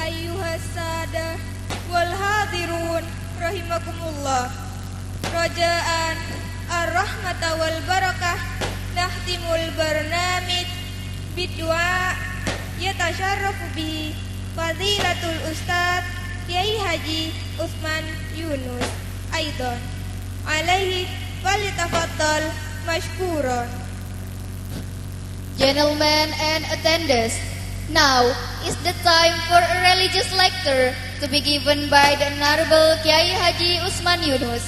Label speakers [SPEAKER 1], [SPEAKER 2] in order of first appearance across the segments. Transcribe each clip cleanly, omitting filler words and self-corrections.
[SPEAKER 1] Ayyuhas sadah wal hadirun rahimakumullah. Rojaan ar-rahmata wal barakah nahtimul barnamij biddu'a yatasyarrafu bihi Fadilatul Ustadz Kiai Haji Utsman Yunus Aidon alaihi walitafaddal mashkuron.
[SPEAKER 2] Gentlemen and attendants, now is the time for a religious lecture to be given by the Honorable Kiai Haji Utsman Yunus.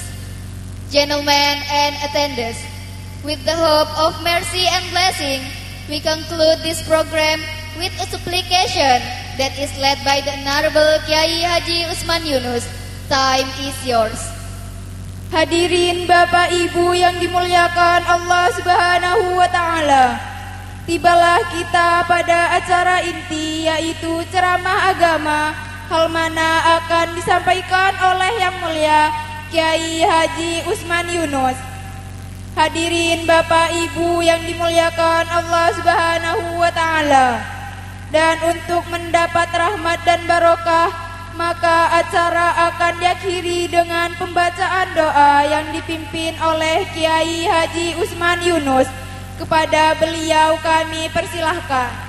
[SPEAKER 2] Gentlemen and attendants, with the hope of mercy and blessing, we conclude this program with a supplication that is led by the Honorable Kiai Haji Utsman Yunus. Time is yours.
[SPEAKER 3] Hadirin Bapak Ibu yang dimuliakan Allah Subhanahu wa Ta'ala, tibalah kita pada acara inti, yaitu ceramah agama, hal mana akan disampaikan oleh Yang Mulia Kiai Haji Utsman Yunus. Hadirin Bapak Ibu yang dimuliakan Allah Subhanahu wa Ta'ala, dan untuk mendapat rahmat dan barokah, maka acara akan diakhiri dengan pembacaan doa yang dipimpin oleh Kiai Haji Utsman Yunus. Kepada beliau kami persilahkan.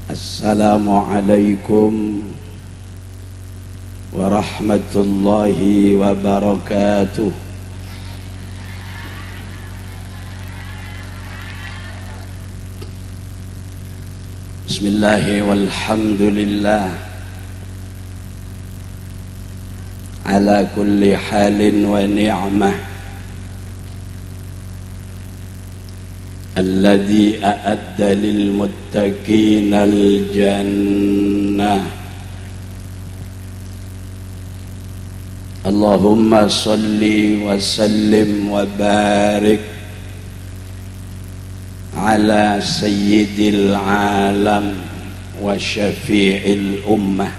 [SPEAKER 4] Assalamualaikum warahmatullahi wabarakatuh. Bismillahi walhamdulillah ala kulli halin wa ni'mah alladhi a'adda lil muttaqina al jannah. Allahumma salli wa sallim wa barik ala sayyidil alam wa syafi'il ummah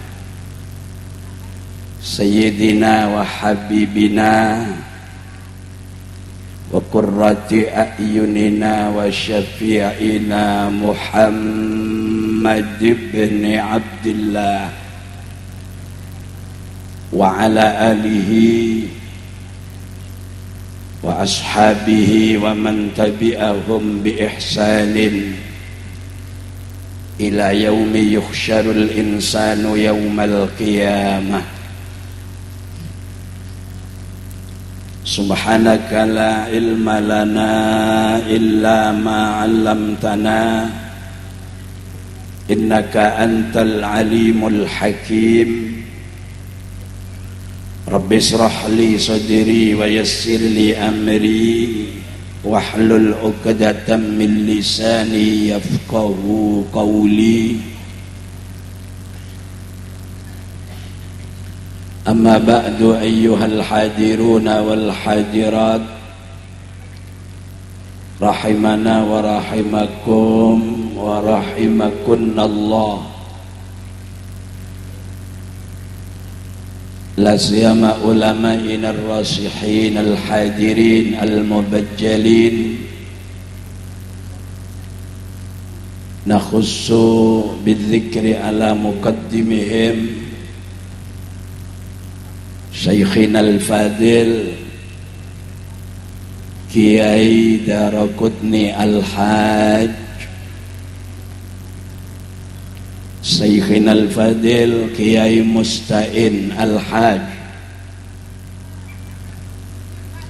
[SPEAKER 4] sayyidina wa habibina wa qurrati a'yunina wa syafi'ina Muhammad ibn Abdullah wa ala alihi wa ashabihi wa man tabi'ahum bi ihsanin ila yaumi yuhsyarul insanu yaumal qiyamah. Subhanaka la ilma lana illa ma 'allamtana innaka antal alimul hakim. Rabbi shrah li sadri wa yassir li amri wahlul 'uqdatam min lisani yafqahu qawli. Amma ba'du ayyuhal hadiruna wal hadirat rahimana wa rahimakum wa rahimakunallah. La siyama ulama'ina ar-rasihin al-hadirin al-mubajjalin, nakhussu bidzikri ala muqaddimihim Syekhina al-Fadil Kiai Daraqutni al-Haj, Syekhina al-Fadil Kiai Musta'in al-Haj,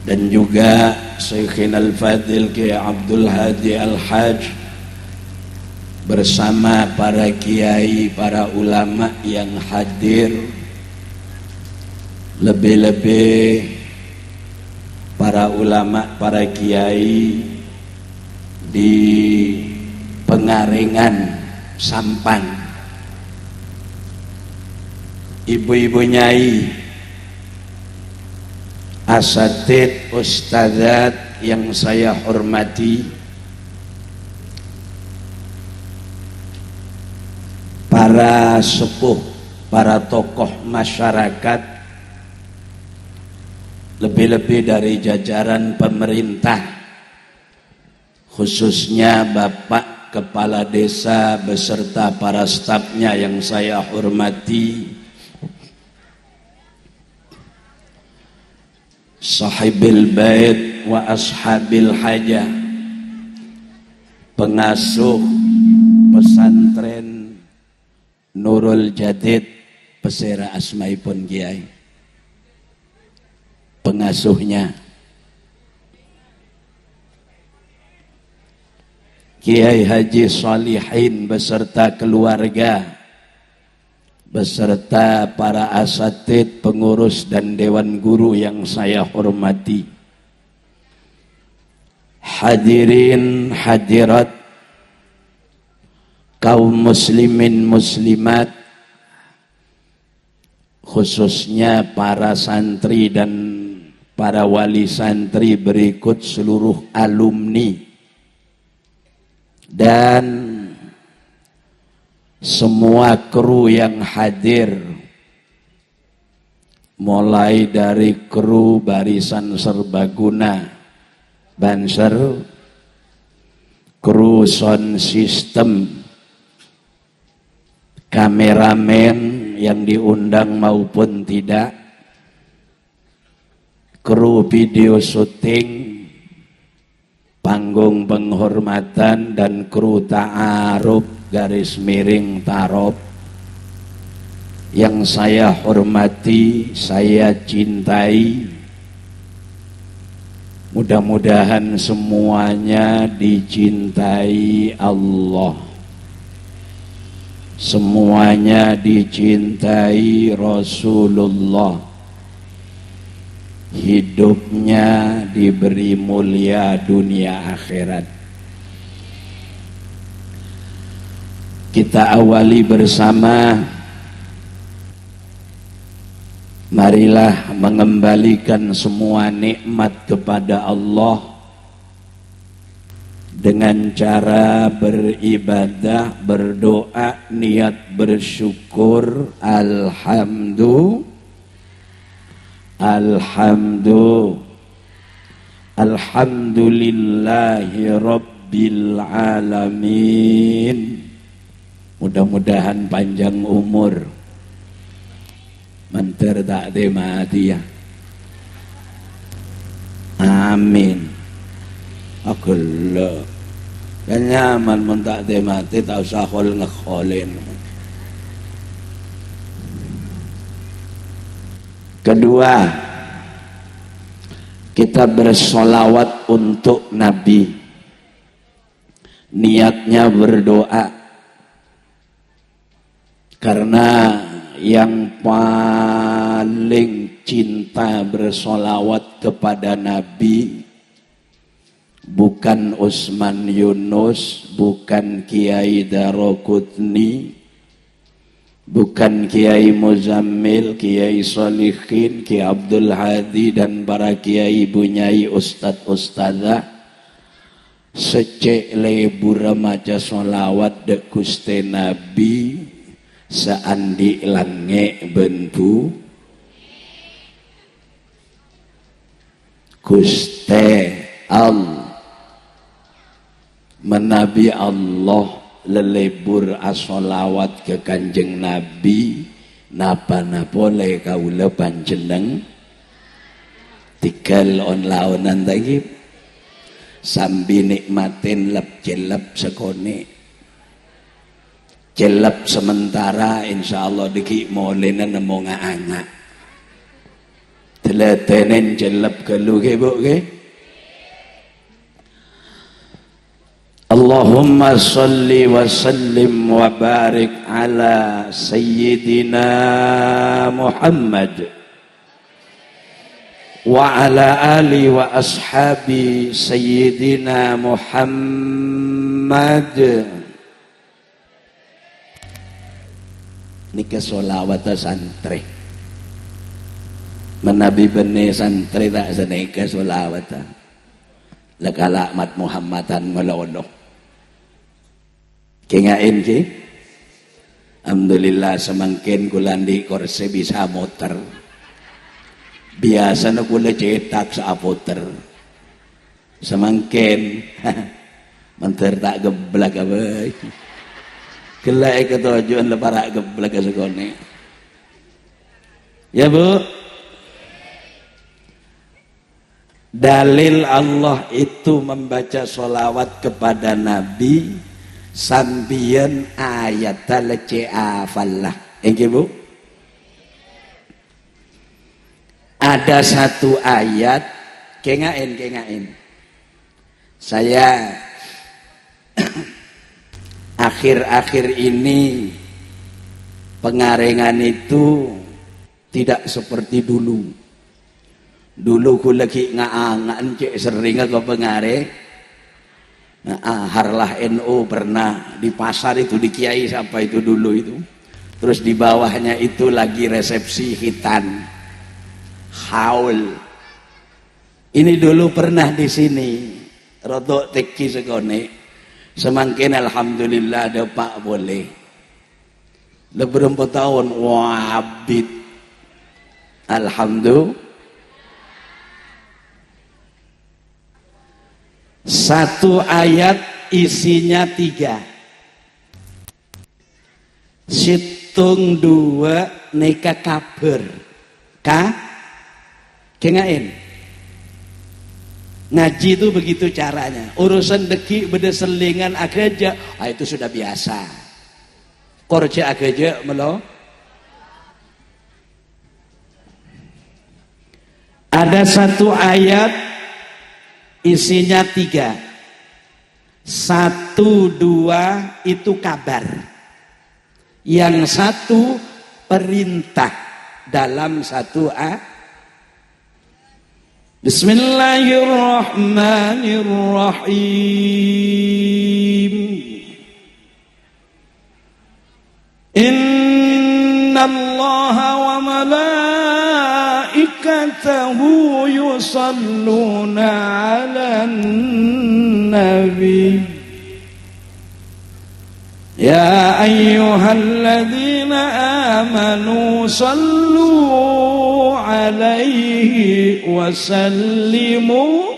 [SPEAKER 4] dan juga Syekhina al-Fadil Kiai Abdul Hadi al-Haj bersama para kiai, para ulama yang hadir, lebih-lebih para ulama, para kiai di Pengaringan Sampang ibu-ibu nyai, asatid, ustadzat yang saya hormati, para sepuh, para tokoh masyarakat, lebih-lebih dari jajaran pemerintah, khususnya Bapak Kepala Desa beserta para stafnya yang saya hormati, sahibil bait wa ashabil hajah, pengasuh pesantren Nurul Jadid Pesera Asmaipun Kiai, pengasuhnya Kiai Haji Shalihin beserta keluarga, beserta para asatid, pengurus dan dewan guru yang saya hormati, hadirin hadirat, kaum muslimin muslimat, khususnya para santri dan para wali santri berikut seluruh alumni dan semua kru yang hadir, mulai dari kru barisan serbaguna Banser, kru sound system, kameramen yang diundang maupun tidak, kru video syuting, panggung penghormatan, dan kru ta'aruf garis miring tarob yang saya hormati, saya cintai. Mudah-mudahan semuanya dicintai Allah, semuanya dicintai Rasulullah, hidupnya diberi mulia dunia akhirat. Kita awali bersama, marilah mengembalikan semua nikmat kepada Allah dengan cara beribadah, berdoa, niat bersyukur. Alhamdulillahi Rabbil Alamin. Mudah-mudahan panjang umur, menter tak mati ya. Amin. Aku lo kan nyaman mentak mati, tak usah ngekholin. Kedua, kita bersolawat untuk Nabi, niatnya berdoa, karena yang paling cinta bersolawat kepada Nabi bukan Usman Yunus, bukan Kiai Darokutni, bukan Kiai Muzammil, Kiai Solihin, Kiai Abdul Hadi, dan para kiai bunyai ustadz ustadzah. Secek lebur maca solawat de Gusti Nabi seandi lange bentu Gusti Allah menabi Allah lelebur asolawat ke Kanjeng Nabi, napa-napa le kaula panjeneng tikel on laonan tadi sambil nikmatin lep jelep sekone, jelep sementara insyaallah diki molena nemu nganga teletenen jelep kelu ke bu ke. Allahumma salli wa sallim wa barik ala sayyidina Muhammad wa ala ali wa ashabi sayyidina Muhammad. nika solawat santri. Menabi bene santri tak senika solawat. Lekala mat Muhammadan melono. Kengain ki. Alhamdulillah semangkin kulandi korse bisa motor. Biasa na kula cetak sa apoter. Semangkin manter tak geblak abay. Kelai ketujuan lepara geblak sekone. Ya Bu. Dalil Allah itu membaca sholawat kepada Nabi sambian ayat al-ce'a fallah. Engke Bu. Ada satu ayat kengain. Saya akhir-akhir ini pengarengan itu tidak seperti dulu. Dulu ku lagi ngaangan cek sering ke pengareng. Harlah NU pernah di pasar itu di Kiai sampai itu dulu itu. Terus di bawahnya itu lagi resepsi hitan. Haul. Ini dulu pernah di sini. Rodok teki sekone. Semangkin alhamdulillah ada Pak boleh. Beberapa tahun wabit. Alhamdulillah. Satu ayat isinya 3. Situng 2 neka kabar. Kengain. Ngaji itu begitu caranya. Urusan deki beda selingan ageja, itu sudah biasa. Korja ageja melo. Ada satu ayat isinya 3. 1, 2 itu kabar. Yang satu perintah dalam satu ayat. Bismillahirrahmanirrahim. Innallaha wa malaikatahu yusalluna 'alan nabi. Ya ayyuhalladzina amanu sallu alaihi wasallimu.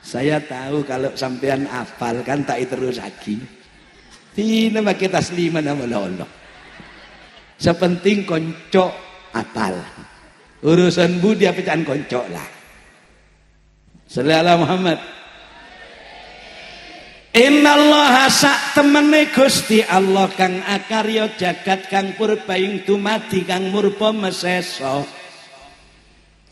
[SPEAKER 4] Saya tahu kalau sampean hafal kan tak terus lagi. Tidak pakai tasliman sama Allah. Sepenting konco hafal. Urusan budi apa jangan konco lah. Sallallahu Muhammad. Innallaha sak temene Gusti Allah kang akarya jagat kang purbaing dumadi kang murba mesesa.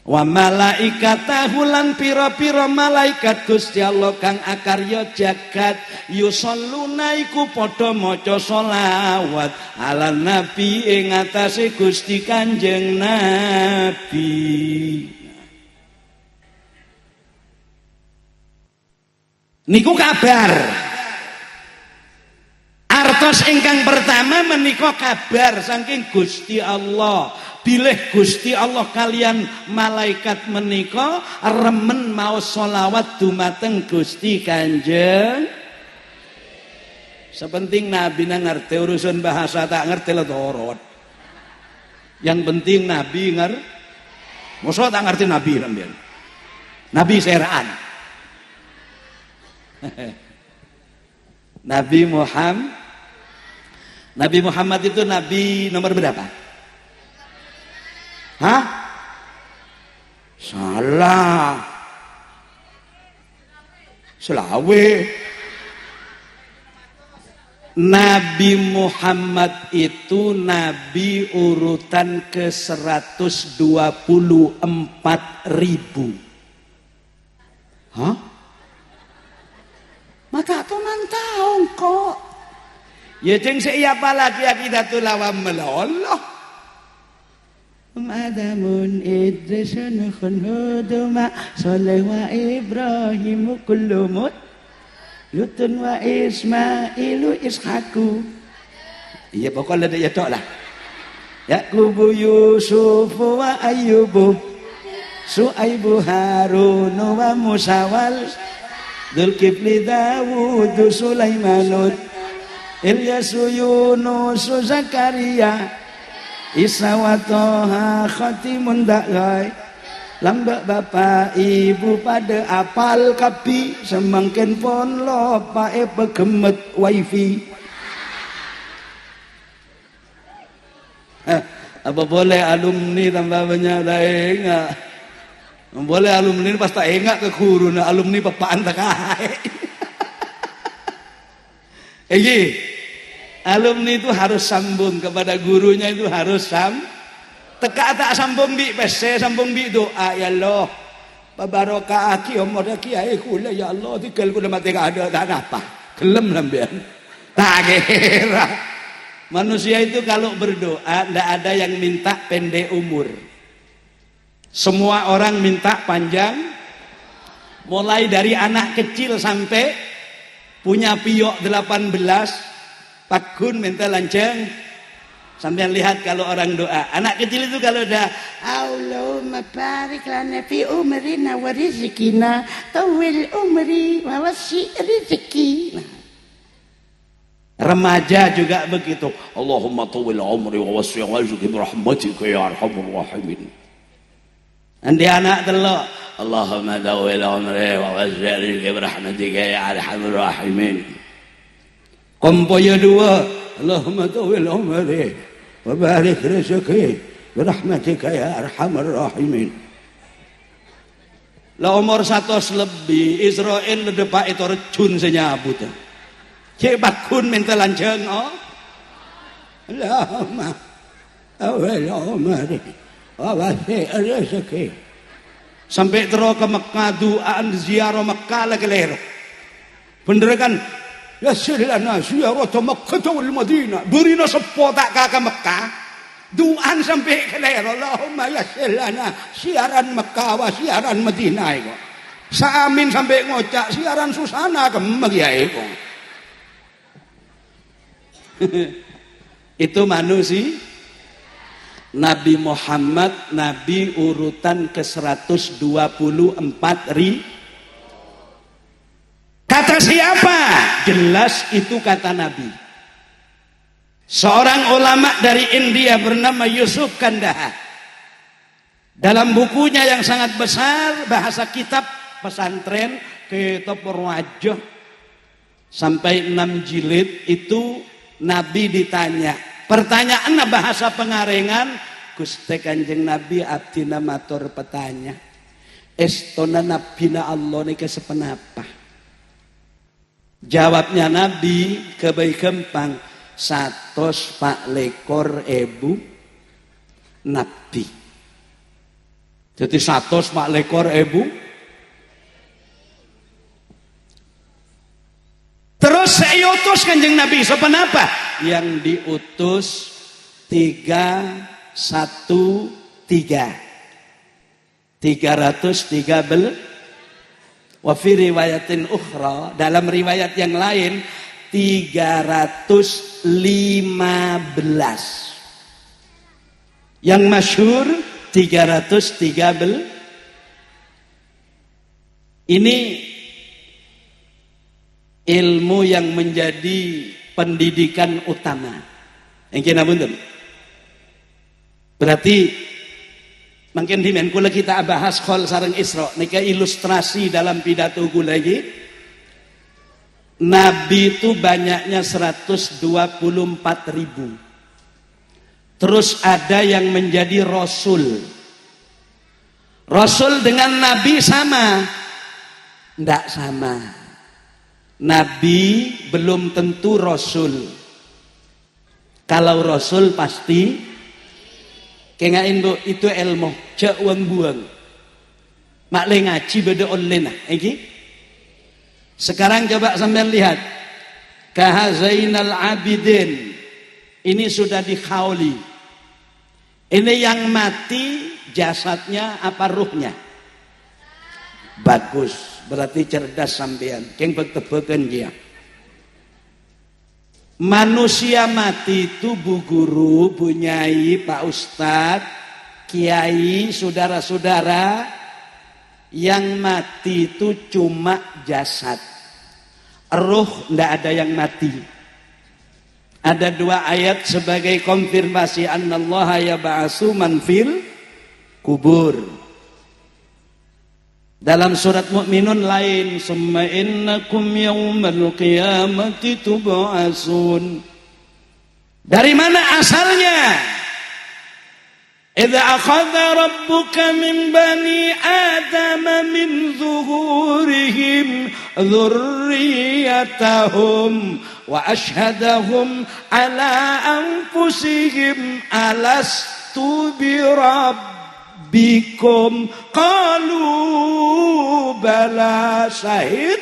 [SPEAKER 4] Wa malaikatahu lan pira-pira malaikat Gusti Allah kang akarya jagat yusalluna iku padha maca sholawat ala nabi ing atase Gusti Kanjeng Nabi. Niku kabar. Artos ingkang pertama menika kabar saking Gusti Allah. Bilih Gusti Allah kalian malaikat menika remen maos sholawat dumateng Gusti Kanjeng. Sepenting Nabi ngerti urusan bahasa tak ngerti ledorot. Yang penting Nabi ngerti. Mosok tak ngerti Nabi rambian. Nabi seraan. Nabi Muhammad itu Nabi nomor berapa? Hah? Salah. Selawe. Nabi Muhammad itu Nabi urutan ke 124.000. Hah? Maka teman tahu kok. Ya ceng siapa lagi kita tulawam Allah. Madamun Idrisun khuluduma Salih wa Ibrahimu kullumut Lutun wa Ismailu Ishaku Iya pokoknya ada ya tok lah. Yaqubu Yusuf wa Ayyubu Su'aibu Harun wa Musa wal Dzulkifli Dawud Sulaimanut Ilyasu Yunus Zakaria Isa wa Toha Khatimun Da'lai Lambak bapak ibu pada apal kapi semangkin pon lopa pegemet wifi. Apa boleh alumni tambah banyak dah enggak? Boleh alumni pas tak enggak ke guru na alumni papaan tak kai. Alumni itu harus sambung kepada gurunya, itu harus teka tak sambung bi pese sambung bi doa ya Allah. Babarokah aki umur kiai kula ya Allah tikel kula mati ada tak apa. Gelem sampean. Tak kira. Manusia itu kalau berdoa tidak ada yang minta pendek umur. Semua orang minta panjang. Mulai dari anak kecil sampai punya piok 18 pakun minta lancang. Sampai lihat kalau orang doa. Anak kecil itu kalau udah Allahumma barik lana fi umrina wa rizqina tawil umri wa wasi' rizqi. Remaja juga begitu. Allahumma tawil umri wa wasi' rizqi bi rahmatika ya arhamar rahimin. Andi anak telok Allahumma tawil umri wa wasi' rizqi bi rahmatika ya arhamar rahimin. Kompoyo dua Allahumma tawil umri wa barik rizqi bi rahmatika ya arhamar rahimin. La umur 100 lebih Israel ledepak itu recun senyabut. Cik bakun minta lanceng oh. Allahumma awal umri wa wasi' rizqi. Sampai terus ke Mekah duaan ziarah Mekah lagi lero. Bener kan? Yassir lana ziarah Makkah wal Madinah. Berina sepo tak ke Mekah. Duaan sampai ke lero. Allahumma yassir lana siaran Mekah wa siaran Madinah itu. Saamin sampai ngocak siaran susana ke Mekah itu. Itu manusia. Nabi Muhammad Nabi urutan ke 124 Kata siapa? Jelas itu kata Nabi. Seorang ulama dari India bernama Yusuf Kandahar. Dalam bukunya yang sangat besar bahasa kitab pesantren Kitab Wajah sampai 6 jilid itu Nabi ditanya, pertanyaan bahasa pengarengan, Gusti Kanjeng Nabi abdina matur petanya. Estona nabina Allah niki sepenapa? Jawabnya Nabi kebaik gempang 124 nabi. Jadi 124 Terus saya utus Kanjeng Nabi sepenapa? Yang diutus 313 wa fi riwayatin ukhra, dalam riwayat yang lain 315. Yang masyhur 313. Ini ilmu yang menjadi pendidikan utama. Yang kena betul. Berarti mungkin di menkula kita bahas khol sareng Isra nika ilustrasi dalam pidato kula iki. Nabi itu banyaknya 124.000. Terus ada yang menjadi rasul. Rasul dengan nabi sama? Tidak sama. Nabi belum tentu rasul. Kalau rasul pasti kengain bu itu ilmu cek uang buang. Mak le ngaji beda online iki. Sekarang coba sampean lihat. Kahazainal abidin. Ini sudah dikhauli. Ini yang mati jasadnya apa ruhnya? Bagus. Berarti cerdas sampean. Keng bertebakan dia. Manusia mati itu Bu Guru, Bu Nyai, Pak Ustadz, Kiai, saudara-saudara, yang mati itu cuma jasad. Ruh ndak ada yang mati. Ada 2 ayat sebagai konfirmasi, annallaha yab'atsu man fil kubur. Dalam surat Mukminun lain, summa innakum yaumal qiyamati tub'atsun. Dari mana asalnya? Idza akhadha rabbuka min bani adama min zuhurihim dzurriyyatahum wa ashhadahum ala anfusihim alastu bi rabbikum qalu bala syahid.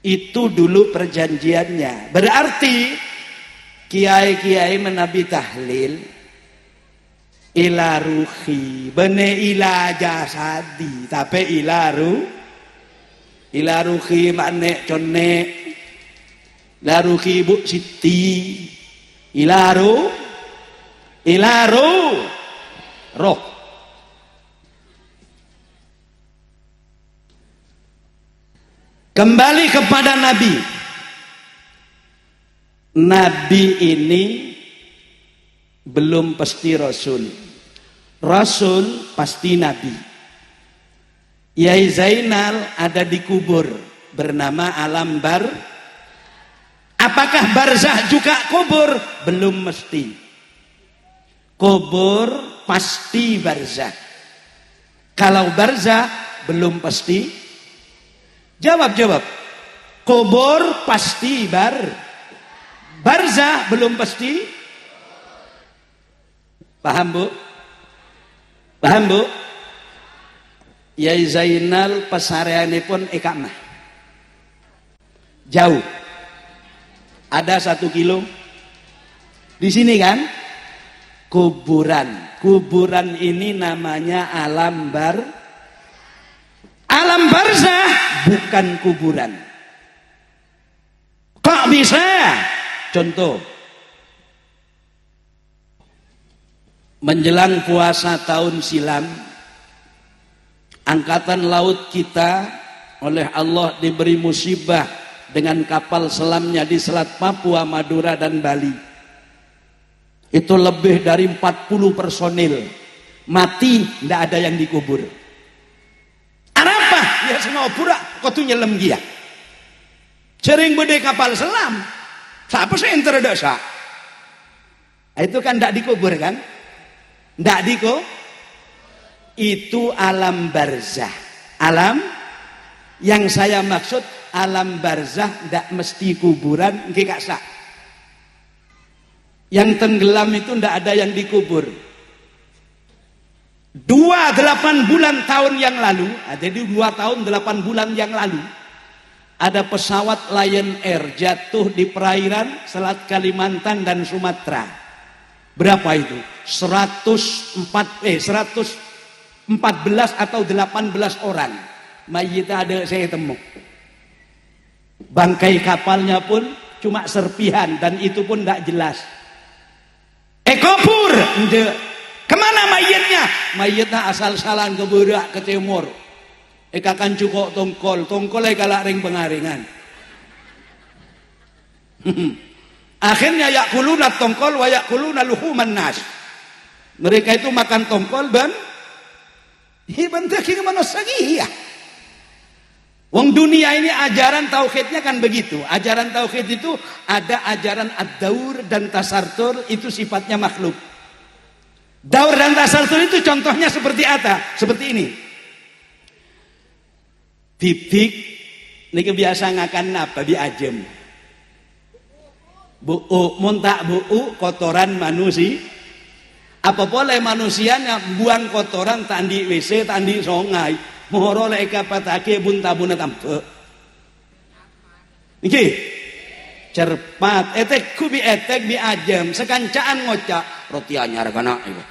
[SPEAKER 4] Itu dulu perjanjiannya. Berarti kiai-kiai menabi tahlil ila ruhi bene ila jasadi tapi ila ruhi makne conne ila ruhi Bu Siti ila roh. Kembali kepada Nabi. Nabi ini belum pasti Rasul. Rasul pasti Nabi. Yai Zainal ada di kubur bernama alam Apakah barzah juga kubur? Belum mesti. Kubur pasti barzah. Kalau barzah belum pasti. Jawab. Kubur pasti barzah belum pasti. Paham Bu? Yai Zainal pesareanipun ikamah. Jauh. Ada 1 kilo. Di sini kan? Kuburan. Kuburan ini namanya alam barzah, bukan kuburan. Kok bisa? Contoh. Menjelang puasa tahun silam, angkatan laut kita oleh Allah diberi musibah dengan kapal selamnya di Selat Papua, Madura dan Bali. Itu lebih dari 40 personil mati, tidak ada yang dikubur. Kenapa? Ya sengobur kok tuh nyelam dia. Sering bede kapal selam. Siapa sih yang terdosa? Itu kan tidak dikubur kan? Tidak itu alam barzah. Alam yang saya maksud alam barzah tidak mesti kuburan, nggih Kak Sak. Yang tenggelam itu tidak ada yang dikubur. 28 bulan tahun yang lalu, jadi 2 tahun 8 bulan yang lalu, ada pesawat Lion Air jatuh di perairan Selat Kalimantan dan Sumatera. Berapa itu? 114 atau 18 orang. Mayit ada saya temu. Bangkai kapalnya pun cuma serpihan dan itu pun tidak jelas. Kubur. Kemana mayitnya? Mayitnya asal-salan ke budak ke timur. Kakan cukok tongkol galak ring pengaringan. Akhirnya yakuluna tongkol wa yakuluna luhuman nas. Mereka itu makan tongkol dan hibantakin manusia. Wong dunia ini ajaran tauhidnya kan begitu. Ajaran tauhid itu ada ajaran ad-daur dan tasartur, itu sifatnya makhluk. Daur dan tasartur itu contohnya seperti apa? Seperti ini. Bibik ini biasa ngakan apa? Biajem. Muntak buu kotoran manusia. Apa boleh manusianya buang kotoran tandi WC, tandi sungai. Mohoro leka patake buntabuna tampe. Iki cerpat etek kubi etek bi ajem sekancaan ngocak roti anyar kana ibu.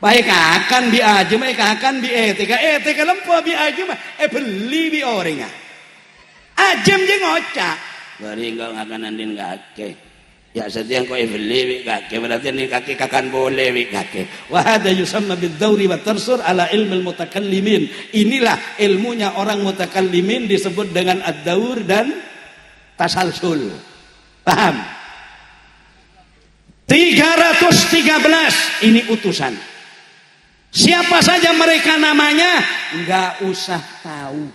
[SPEAKER 4] Baik akan bi ajem akan bi etek lempo bi ajem beli bi orenga. Ajem je ngocak bari enggak ngakan andin kake. Ya setiang kau beli kake berarti ini kaki kakan boleh kake. Wa hada yusamma bid-dawri wa tarsur ala ilmil mutakallimin. Inilah ilmunya orang mutakallimin disebut dengan ad-daur dan tasalsul. Paham? 313 ini utusan. Siapa saja mereka namanya enggak usah tahu.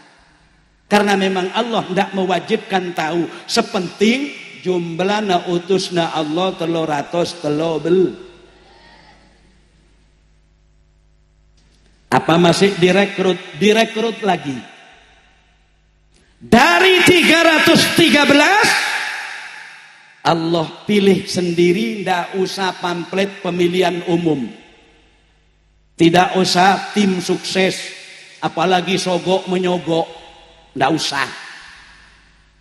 [SPEAKER 4] Karena memang Allah tidak mewajibkan tahu. Sepenting jumlahna utusna Allah 313. Apa masih direkrut? Direkrut lagi. Dari 313 Allah pilih sendiri, tidak usah pamflet pemilihan umum. Tidak usah tim sukses, apalagi sogok menyogok, tidak usah.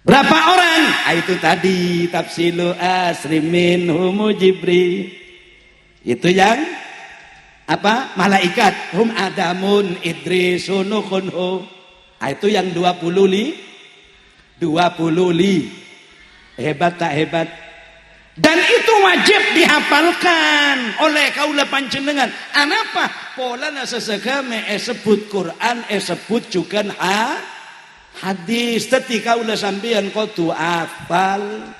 [SPEAKER 4] Berapa orang? Itu tadi tafsilu asrimin humu jibri. Itu yang apa? Malaikat. Hum adamun idrisun nukhunhu. Itu yang 20 li. Hebat tak hebat? Dan itu wajib dihafalkan oleh kaula panjenengan. Anapa? Polana sesegame sebut Quran, sebut juga hadis. Ketika ulah sampean kudu hafal.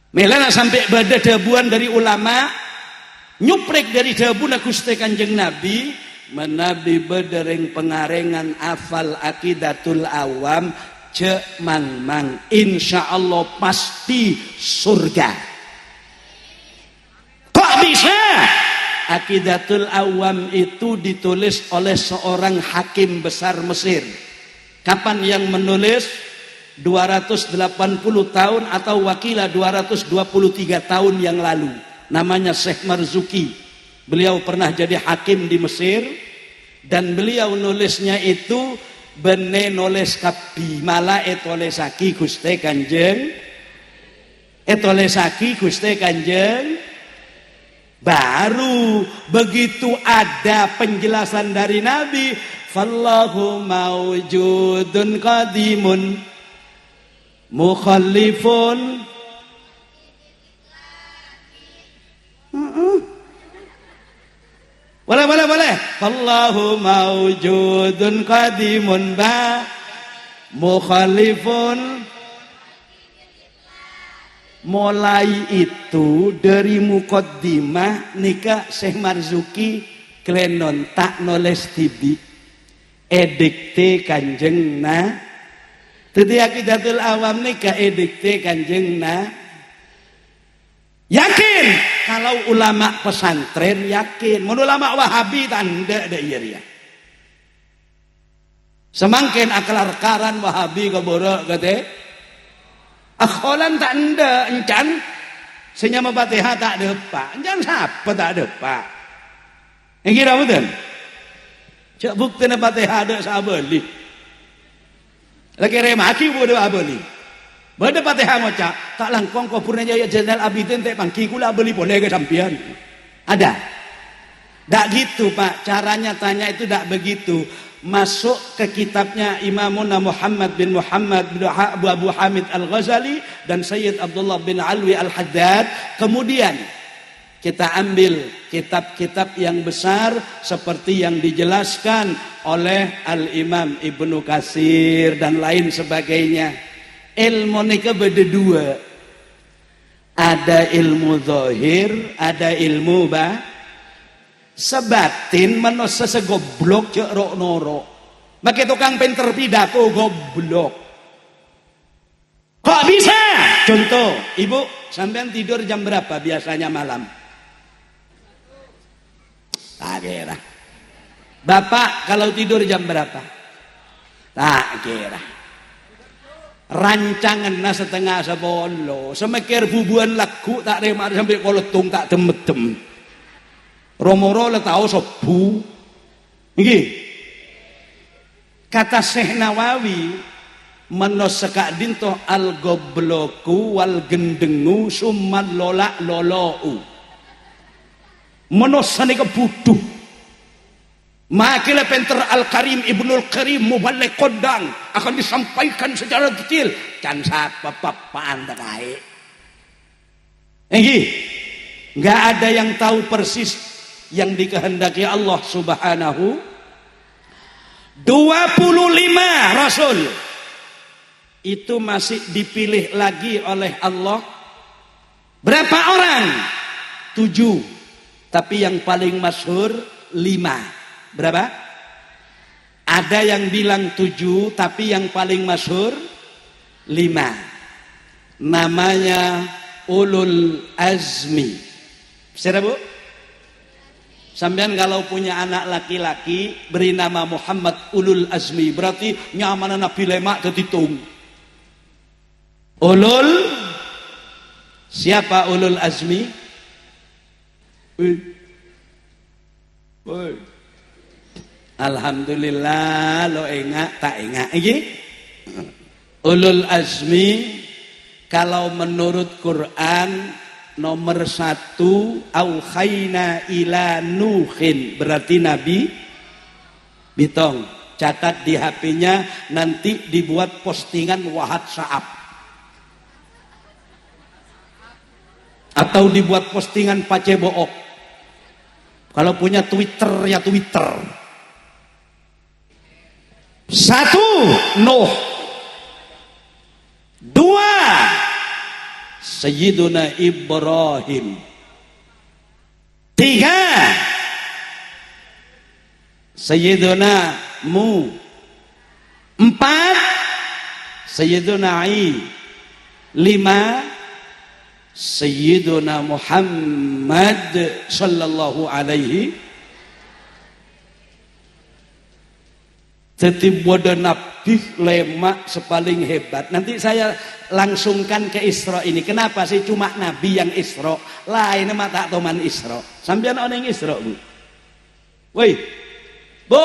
[SPEAKER 4] Melana sampai pada dabuan dari ulama, nyuprek dari dabuna Gusti Kanjeng Nabi, menabi bedereng pengarengan hafal Aqidatul Awam. Cek mang insya Allah pasti surga. Kok bisa? Aqidatul Awam itu ditulis oleh seorang hakim besar Mesir. Kapan yang menulis? 280 tahun atau wakila 223 tahun yang lalu. Namanya Syekh Marzuki. Beliau pernah jadi hakim di Mesir dan beliau nulisnya itu bene noles kapi malah etolesaki Gusti Kanjeng baru begitu ada penjelasan dari Nabi fallahu maujudun qadimun mukhallifun boleh. Wallahu maujudun qadimun ba mukhalifun. Mulai itu dari muqaddimah nika Syekh Marzuki klenon tak noles tibi edikte kanjeng na. Tadi Aqidatul Awam nika edikte kanjeng na. Yakin kalau ulama pesantren yakin, mun ulama Wahabi tanda ada iya. Semangkin aklar karan Wahabi kaboro kate. Akholan tak anda encan senyama Fatihah tak depa. Encan siapa tak depa. Yang kira betul? Cak bukti na Fatihah ada sabeli. Lagi remaki bodo abeli. Bada Fatihah ngoca, tak langkong kau purna jaya Jenderal Abidin teh pangki kula beli boleh ke sampian. Ada. Tak gitu Pak, caranya tanya itu tak begitu. Masuk ke kitabnya Imamuna Muhammad bin Muhammad bin Abu Hamid Al-Ghazali dan Sayyid Abdullah bin Alwi Al-Haddad. Kemudian kita ambil kitab-kitab yang besar seperti yang dijelaskan oleh Al-Imam Ibnu Katsir dan lain sebagainya. Ilmu nika beda dua. Ada ilmu zahir, ada ilmu sebatin manusia segoblok cek rok noro. Maka tukang pinter pidato goblok. Kok bisa? Contoh, ibu sampean tidur jam berapa biasanya malam? Tak kira. Bapak kalau tidur jam berapa? Tak kira. Rancangan na setengah sebolo semekir bubuan lagu tak remar sampai koletung tak demedem romoro le tau sebu nggih kata Syekh Nawawi menos sekak dinto al gobloku wal gendengu summal lolak lolou menos sanika buduh Makilah penter Al-Karim Ibnul Karim Mubalik Kodang akan disampaikan secara detail. Can sapapapaan terkait. Nggak ada yang tahu persis yang dikehendaki Allah Subhanahu. 25 Rasul itu masih dipilih lagi oleh Allah. Berapa orang? 7. Tapi yang paling masyhur 5. Berapa? Ada yang bilang 7, tapi yang paling masyhur 5. Namanya Ulul Azmi. Siapa, Bu? Sampean kalau punya anak laki-laki beri nama Muhammad Ulul Azmi, berarti nyaman Nabi lemak ketitung. Ulul, siapa Ulul Azmi? Alhamdulillah lo enggak tak enggak iki. Ulul Azmi kalau menurut Quran nomor 1 auhayna ila nuhin, berarti Nabi Bitong catat di HP-nya, nanti dibuat postingan WhatsApp atau dibuat postingan pacebook. Kalau punya Twitter ya Twitter. 1 Nuh, 2 Sayyiduna Ibrahim, 3 Sayyiduna Mu, 4 Sayyiduna I, 5 Sayyiduna Muhammad sallallahu alaihi. Jadi bodoh Nabi lemak sepaling hebat. Nanti saya langsungkan ke Isra ini. Kenapa sih cuma Nabi yang Isra? Lain mah tak toman Isra. Sampeyan oneng Isra, Bu. Woi. Bu.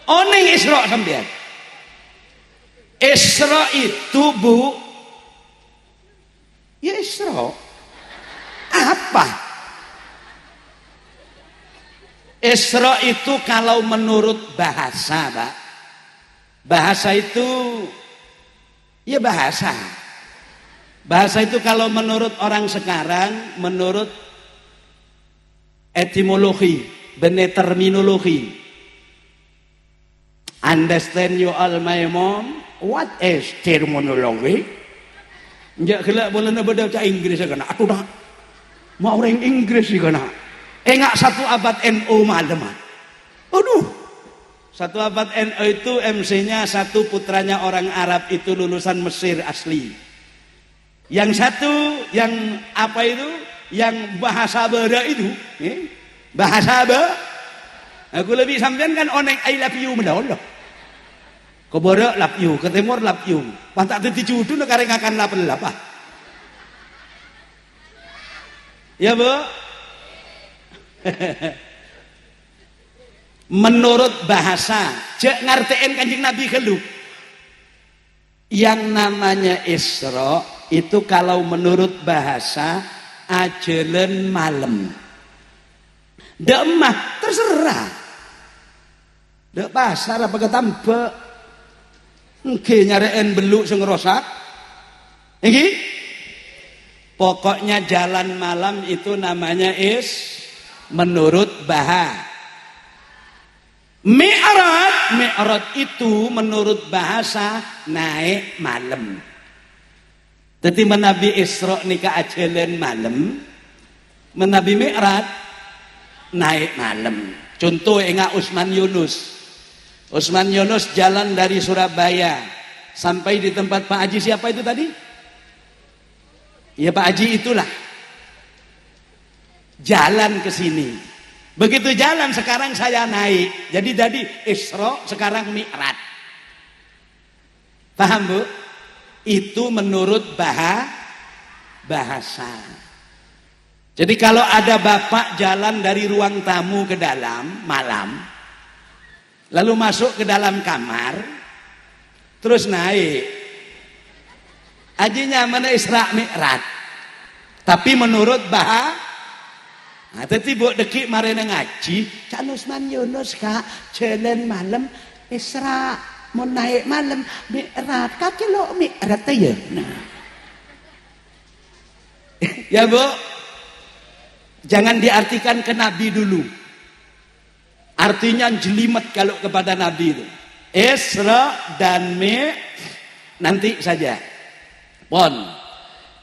[SPEAKER 4] Oneng Isra sampeyan. Isra itu, Bu. Ya Isra. Apa? Isra itu kalau menurut bahasa, Pak. Bahasa itu ya bahasa. Bahasa itu kalau menurut orang sekarang, menurut etimologi, bener terminologi. Understand you all my mom? What is terminology? Enggak gelak boleh baca Inggris kan. Aku dah mau orang Inggris sih kan. Enggak 1 abad NU malam. Aduh. 1 abad NU itu MC-nya 1 putranya orang Arab itu lulusan Mesir asli. Yang 1 yang apa itu? Yang bahasa Bada itu, bahasa Bada. Aku lebih sampean kan oneng I love you mendalah. Ke Bada love you, ke Timur love you. Pantak teti judu nekare ngakan lapel-lapah. Ya, Bu? Menurut bahasa cek ngartiin Kanjeng Nabi kelu. Yang namanya Isra itu kalau menurut bahasa ajelen malam. Ndak mah terserah. Ndak pasar apa ketambek. Nggih nyareken beluk sing ngerosak. Iki pokoknya jalan malam itu namanya menurut bahasa. Mi'raj itu menurut bahasa naik malam. Jadi menabi Isra nika ajelen malam, menabi Mi'raj naik malam. Contoh enggak Usman Yunus. Usman Yunus jalan dari Surabaya sampai di tempat Pak Haji siapa itu tadi? Ya Pak Haji itulah. Jalan ke sini. Begitu jalan sekarang saya naik. Jadi Isra sekarang Mi'raj. Paham, Bu? Itu menurut bahasa. Jadi kalau ada bapak jalan dari ruang tamu ke dalam malam, lalu masuk ke dalam kamar, terus naik. Hajinya mana Isra Mi'raj. Tapi menurut Nah, tadi buat dekik marina ngaji, Cak Usman Yunus kak, jalan malam, Isra, mau naik malam, Mi'raj, kaki lo Mi'raj ya. Nah. Ya bu, jangan diartikan ke Nabi dulu. Artinya jelimet kalau kepada Nabi itu. Isra dan nanti saja. Pon,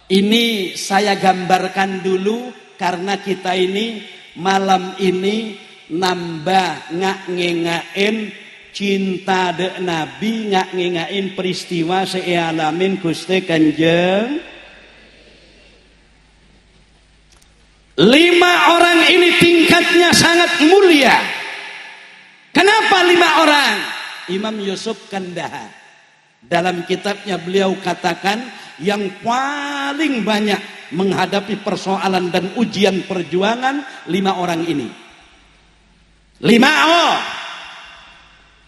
[SPEAKER 4] ini saya gambarkan dulu. Karena kita ini malam ini nambah ngak-ngengain cinta dek Nabi, ngak-ngengain peristiwa sealamin Gusti Kanjeng. 5 orang ini tingkatnya sangat mulia. Kenapa 5 orang? Imam Yusuf Kandahar dalam kitabnya beliau katakan yang paling banyak menghadapi persoalan dan ujian perjuangan 5 orang ini. 5 oh.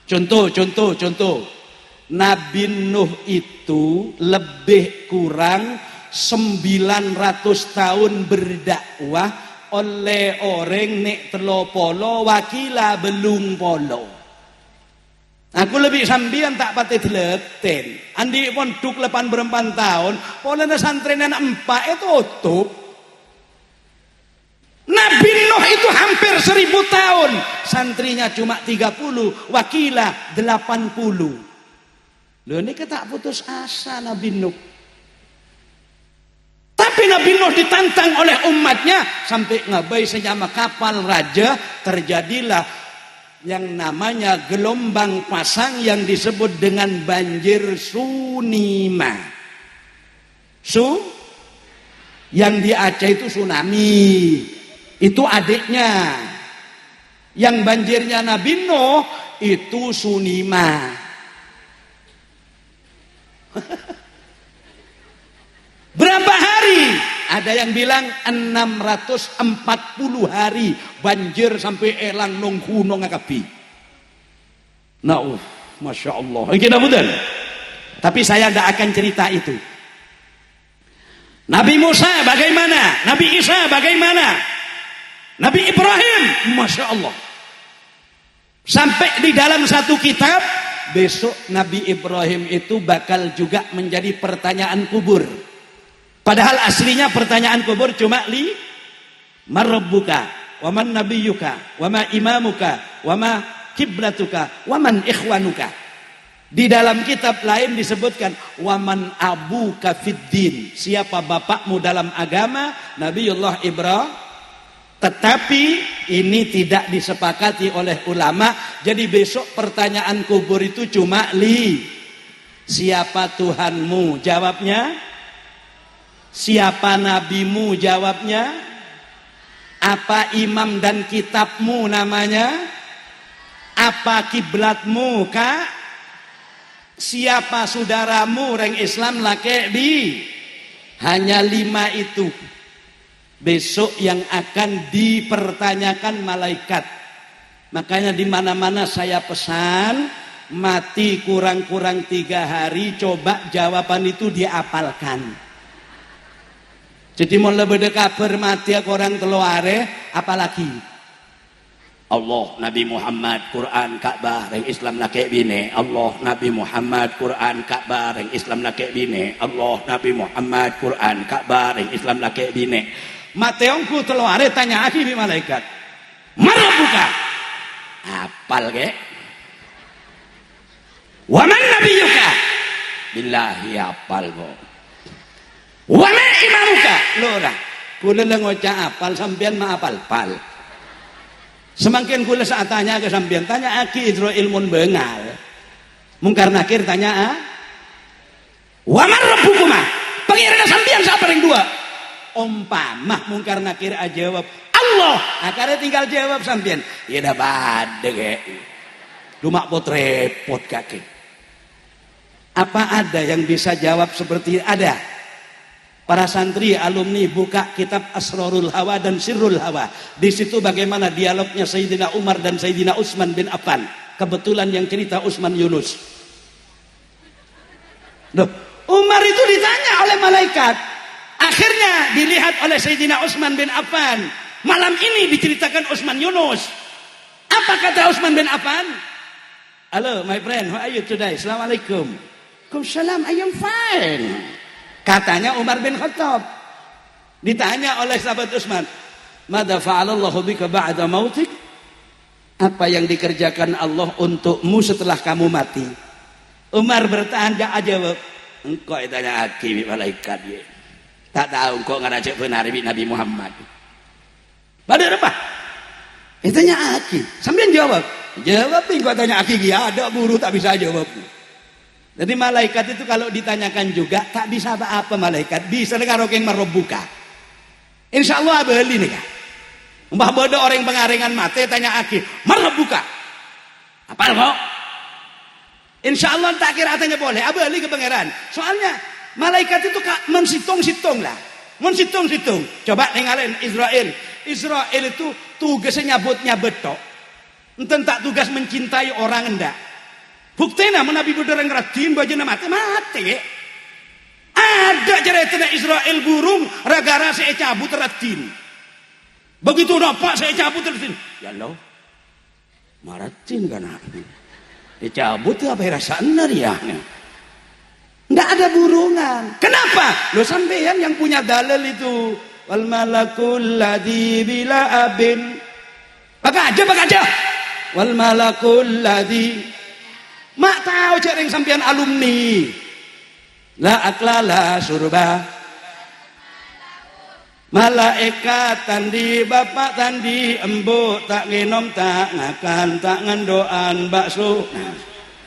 [SPEAKER 4] Contoh. Nabi Nuh itu lebih kurang 900 tahun berdakwah oleh orang nek telo polo wakila belum polo. Aku lebih sambian tak pati dileten. Andi pon duk 84 tahun, polana santrenan 4 itu tutup. Nabi Nuh itu hampir 1000 tahun, santrinya cuma 30, wakilah 80. Loh ini tak putus asa Nabi Nuh. Tapi Nabi Nuh ditantang oleh umatnya sampai ngabai senyama kapal raja, terjadilah yang namanya gelombang pasang yang disebut dengan banjir tsunami. Yang di Aceh itu tsunami. Itu adiknya. Yang banjirnya Nabi Nuh itu tsunami. Berapa hari? Ada yang bilang 640 hari banjir sampai elang nong gunung akapi. Nah, masya Allah. Ini betul. Tapi saya tidak akan cerita itu. Nabi Musa bagaimana? Nabi Isa bagaimana? Nabi Ibrahim, masya Allah. Sampai di dalam satu kitab, besok Nabi Ibrahim itu bakal juga menjadi pertanyaan kubur. Padahal aslinya pertanyaan kubur cuma marabbuka, waman nabiyuka, wama imamuka, wama kiblatuka, waman ikhwanuka. Di dalam kitab lain disebutkan waman abuka fiddin, siapa bapakmu dalam agama, Nabiullah Ibrahim. Tetapi ini tidak disepakati oleh ulama. Jadi besok pertanyaan kubur itu cuma siapa Tuhanmu? Jawabnya siapa nabimu? Jawabnya apa imam dan kitabmu namanya? Apa kiblatmu kak? Siapa saudaramu reng Islam lake di? Hanya 5 itu besok yang akan dipertanyakan malaikat. Makanya di mana-mana saya pesan mati kurang-kurang 3 hari, coba jawaban itu diapalkan. Jadi mau lebih kabar mati orang teluare, apalagi Allah Nabi Muhammad Quran Ka'bah reng Islam lake bine. Allah Nabi Muhammad Quran Ka'bah reng Islam lake bine. Allah Nabi Muhammad Quran Ka'bah reng Islam lake bine. Mateongku teluare tanya aki bi malaikat. Marabuka. Apal ke? Waman nabiyuka? Billahi apal kok. Wama imamuka lora kula ngocak apal sampean ma apal-pal. Semakin kula saat tanya ke sampean tanya aki idro ilmun bengal. Mungkar nakir tanya wama rabbukuma? Pangeran sampean siapa ring 2? Umpamah mungkar nakir jawab Allah. Akare tinggal jawab sampean. Ya dah bade ge. Lumak pot repot kaki. Apa ada yang bisa jawab seperti ada? Para santri alumni buka kitab Asrarul Hawa dan Sirrul Hawa. Di situ bagaimana dialognya Sayyidina Umar dan Sayyidina Utsman bin Affan. Kebetulan yang cerita Utsman Yunus. Loh, Umar itu ditanya oleh malaikat. Akhirnya dilihat oleh Sayyidina Utsman bin Affan. Malam ini diceritakan Utsman Yunus. Apa kata Utsman bin Affan? Hello my friend, how are you today? Assalamualaikum. Waalaikumsalam, I am fine. Katanya Umar bin Khattab. Ditanya oleh sahabat Utsman, "Madza fa'alallahu bika ba'da mautik?" Apa yang dikerjakan Allah untukmu setelah kamu mati? Umar bertahan gak jawab. Engkau tanya aki malaikat ye. Tak tahu engkau ngarajak benar Nabi Muhammad. Pada apa? Tanya aki. Sambil jawab. Jawab engkau tanya aki ya ada guru tak bisa jawab. Jadi malaikat itu kalau ditanyakan juga tak bisa apa-apa malaikat. Bisa dengan rokeng marobbuka. Insya Allah beli nih. Mbah bodoh orang pengaringan mati tanya aki. Marobbuka. Apa kok? Insya Allah tak kira tanya boleh. Beli ke pangeran. Soalnya malaikat itu mensitung-situng lah. Mensitung-situng. Coba nengalin Israel. Israel itu tugasnya nyabutnya betok. Enten tak tugas mencintai orang enggak. Buktinya Nabi Budoreng Radin bajana mati. Ada ceritanya Israel burung ragara saya cabut Radin. Begitu nampak saya cabut Radin. Ya Allah. Maratin kan. Dicabut apa rasanya dia? Enggak ada burungan. Kenapa? Lo sampean yang punya dalil itu. Wal malakul ladzi bila abin. Pakai aja. Wal malakul ladzi. Mak tahu cering sampean alumni. La aklala surba. Malaikat tandi bapak tandi embo tak ngenom tak ngakan tak ngendoan bakso. Nah,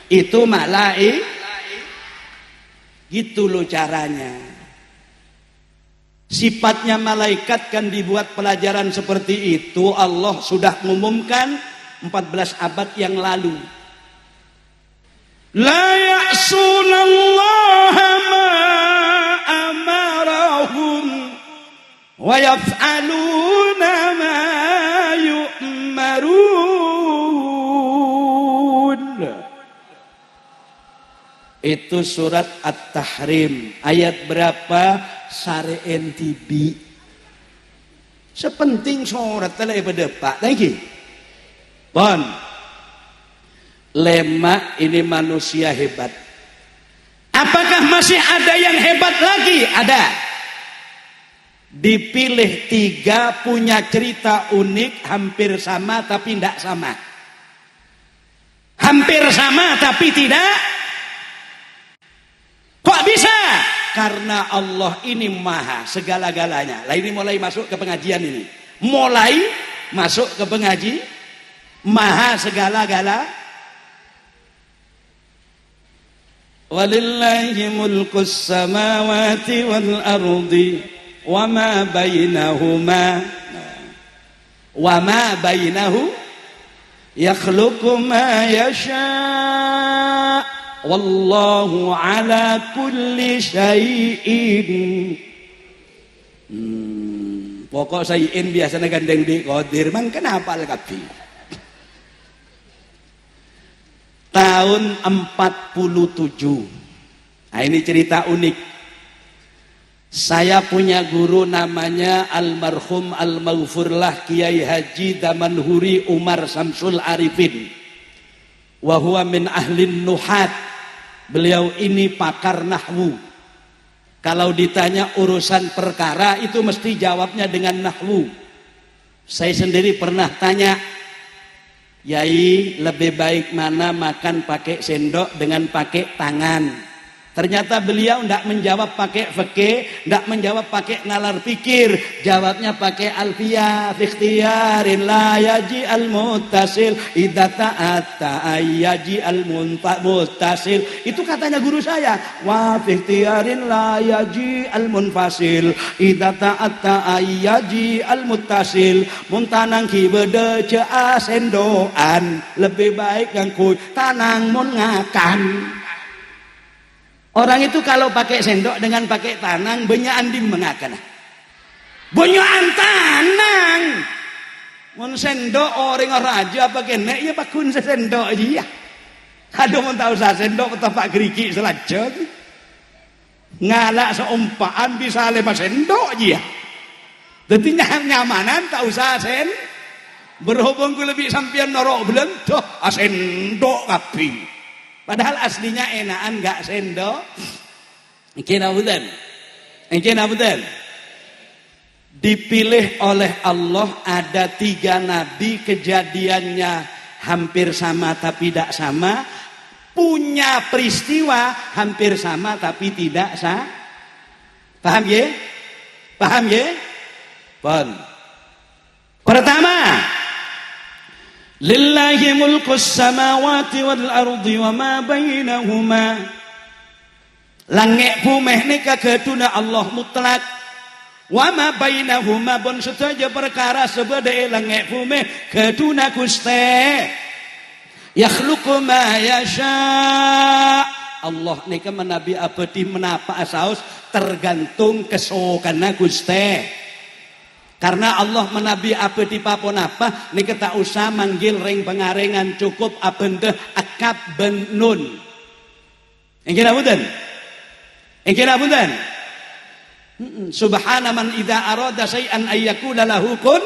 [SPEAKER 4] itu malaikat. Gitu loh caranya. Sifatnya malaikat kan dibuat pelajaran seperti itu. Allah sudah mengumumkan 14 abad yang lalu. La ya'sunallaha ma amarahum wa yaf'aluna ma yu'marun. Itu surat At-Tahrim. Ayat berapa? Sare NTB. Sepenting surat telah pada Pak. Thank you. Bon. Lema ini manusia hebat. Apakah masih ada yang hebat lagi? Ada. Dipilih 3 punya cerita unik, hampir sama tapi tidak sama. Hampir sama tapi tidak. Kok bisa? Karena Allah ini maha segala-galanya. Lah ini mulai masuk ke pengajian ini. Mulai masuk ke pengaji. Maha segala-gala. Walillahi mulkus samawati wal ardi wa ma bainahuma wa ma bainahu yakhluqu ma yasha wallahu ala kulli syai'in. Pokok syai'in biasanya gandeng di qadir man kenapa al-kabir. Tahun 47. Nah ini cerita unik. Saya punya guru namanya almarhum al-maghfurlah Kiai Haji Damanhuri Umar Samsul Arifin. Wa huwa min ahlin nuhat. Beliau ini pakar nahwu. Kalau ditanya urusan perkara itu mesti jawabnya dengan nahwu. Saya sendiri pernah tanya, Yai, lebih baik mana makan pakai sendok dengan pakai tangan? Ternyata beliau tidak menjawab pakai fikih, tidak menjawab pakai nalar pikir, jawabnya pakai alfiyah. Ikhtiyarin la yaji al muttasil idza ta'atta ayyaji al muttasil. Itu katanya guru saya. Wa ikhtiyarin la yaji al munfasil idza ta'atta ayyaji al muttasil. Mun tanang ki bede cea sendoan, lebih baik ngangkut tanang mun ngakan. Orang itu kalau pakai sendok dengan pakai tanang banyak anding mengakan. Banyak tanang. Mun sendok orang raja pakai nek ya pakun sendok aja ya. Ada mun tahu sa sendok tepak geriki selajeng. Ngalak seumpaan bisa lewat sendok aja ya. Dadi nyamanan tak usah sen. Berhubung ku lebih sampean norok belentoh asendok kabeh. Padahal aslinya enakan gak sendok. Iki nabudan. Iki nabudan. Dipilih oleh Allah ada 3 nabi, kejadiannya hampir sama tapi tidak sama, punya peristiwa hampir sama tapi tidak sama. Paham ya? Paham ya? Paham. Pertama, lillahi mulkus samawati wal ardi wa ma bainahuma. Langit bumi ni kageduna Allah mutlak. Wa ma bainahuma pun sedaya perkara sebeda langit bumi keduna Gusti. Yakhluqu ma yasha. Allah nika menabi abadi menapa asaus tergantung kesukaana Gusti. Karena Allah menabi abadi papon apa nika tak usah manggil ring pengarengan, cukup abende akab benun. Engke nabudan. Engke nabudan. Subhana man idza arada syai'an ayyakuna lahu kun.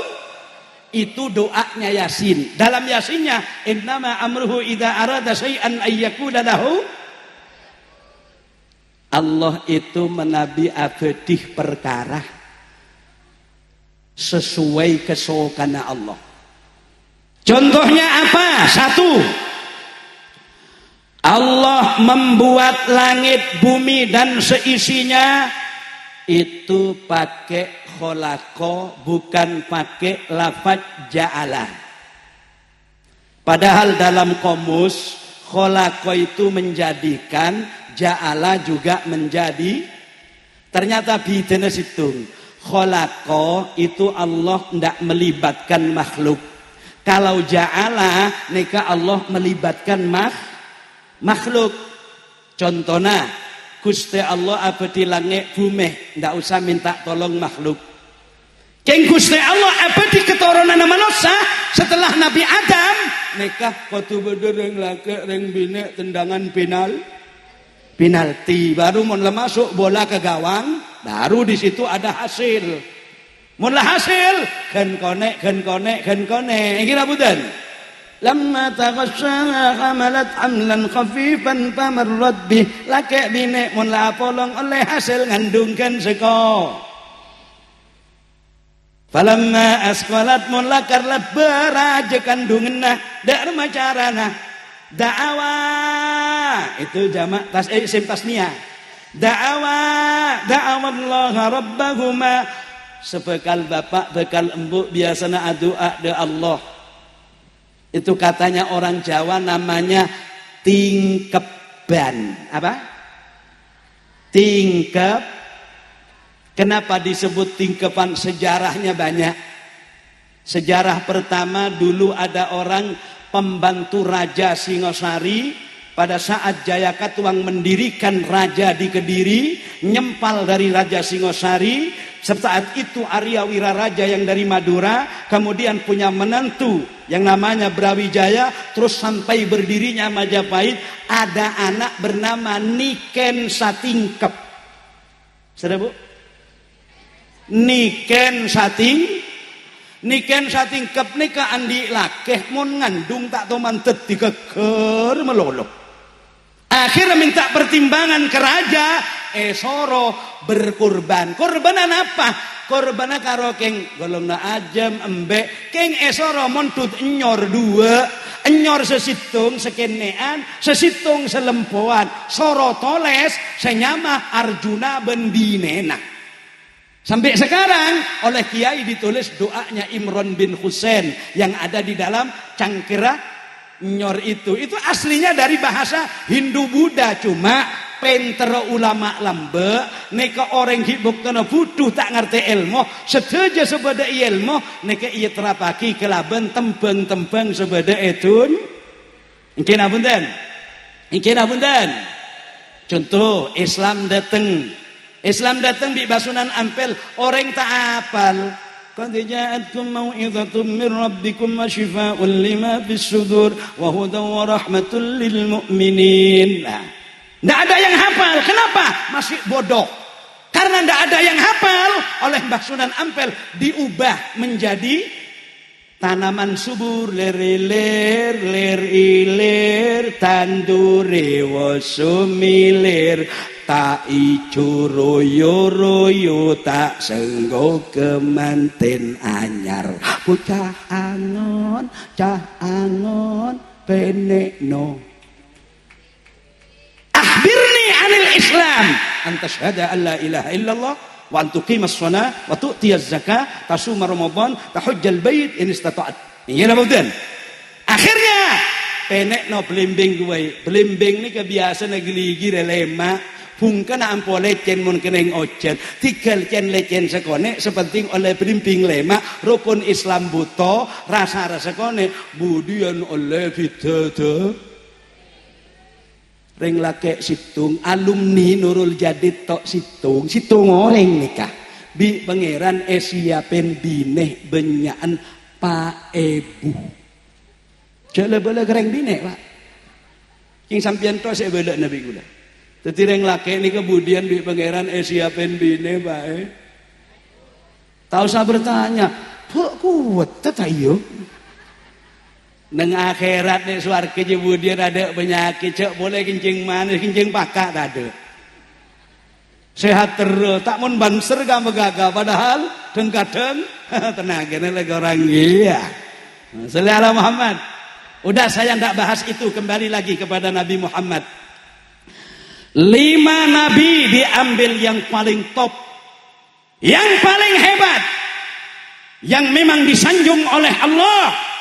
[SPEAKER 4] Itu doanya Yasin. Dalam Yasinnya innama amruhu idza arada syai'an ayyakuna lahu. Allah itu menabi abadi perkara sesuai kesukaan Allah. Contohnya apa? 1. Allah membuat langit bumi dan seisinya itu pakai kholaqo, bukan pakai lafaz ja'ala. Padahal dalam komus kholaqo itu menjadikan, ja'ala juga menjadi. Ternyata bidana situng. Kholaqo itu Allah tidak melibatkan makhluk. Kalau ja'ala nika Allah melibatkan makhluk. Contohnya Gusti Allah abadi langit bumi, ndak usah minta tolong makhluk. Keng Gusti Allah abadi keturunan manusia setelah Nabi Adam nikah kudu bedereng laki reng bini tendangan penalti, baru mun masuk bola ke gawang, baru di situ ada hasil. Mula hasil gen konek. Kira budan. Lamma taghassaha hamalat hamlan khafifan famarrat bih. Laki bini mun la polong oleh hasil ngandungkan seko. Falamma asqalat mun lakar leberaja kandungenna dak macarana. Da'awa itu jamak isim tasniyah. Da'awallaha rabbahuma. Sebekal bapak bekal embuk biasana doa de Allah. Itu katanya orang Jawa namanya tingkeban. Apa? Tingkep. Kenapa disebut tingkeban? Sejarahnya banyak. Sejarah pertama dulu ada orang pembantu Raja Singosari. Pada saat Jayakatwang mendirikan raja di Kediri, nyempal dari Raja Singosari. Saat itu Arya Wiraraja yang dari Madura, kemudian punya menantu yang namanya Brawijaya, terus sampai berdirinya Majapahit, ada anak bernama Niken Satingkep. Sudah Bu? Niken Satingkep nika andi lakeh mun ngandung tak to mantet dikeger melolo. Akhirnya minta pertimbangan ke raja, esoro berkurban. Kurbanan apa? Kurbanan karo keng golongna ajam embek, keng esoro montut enyor 2, enyor sesitung sekenean, sesitung selempoan, soro toles senyama Arjuna bendinena. Sampai sekarang oleh kiai ditulis doanya Imron bin Husain yang ada di dalam cangkira nyor itu aslinya dari bahasa Hindu Buddha, cuma pentero ulama lambe neka orang hibuk kena butuh tak ngerti ilmu setuju sebeda ilmu neka ia terapaki kelaban tembang sebeda etun. Ingin abundan contoh Islam datang di Basunan Ampel, orang tak apal. Qad ja'atkum mau'izatun min rabbikum wa shifaa'un lima fis sudur wa hudan wa rahmatul lil mu'minin. Nah, enggak ada yang hafal. Kenapa? Masih bodoh. karena tidak ada yang hafal, oleh Mbah Sunan Ampel diubah menjadi tanaman subur, ler-ilir, ler-ilir, tandure wosumilir, tak ijo royo-royo, tak senggo kemanten anyar. Bocah angon, cah angon, penekno. Akhbirni anil Islam, antashhada an la ilaha illallah wa an tuqimas shalah wa tu'tiyaz zakah tasuma ramadan tahujjal bait in istata'at. Iya betul. Akhirnya penekno blimbing kuwe. Blimbing ni kebiasaan geligi relema pungkan ampo lecen mun keneng ojen. Tiga lecen sekone sepenting oleh blimbing lema rukun Islam buto rasa-rasa kone budian oleh bidada. Ring lake situng alumni Nurul Jadid tok situng orang nikah bi pangeran siapin bineh benyaan Pak Ebu jale bala kereng bineh Pak king sampeyan tok sik belek nabi kula dadi ring lake ni kemudian bi pangeran siapin bineh Pak tahu usah bertanya kok kuat ta yo neng akhirat nih swarga kemudian ada penyakit cek boleh kencing manis kencing pakak ada sehat terus tak mun banser gak megagah padahal dan kadang tenaga ini lagi orang gila. Sallallahu alaihi Muhammad. Udah saya ndak bahas itu, kembali lagi kepada Nabi Muhammad. 5 nabi diambil yang paling top, yang paling hebat, yang memang disanjung oleh Allah.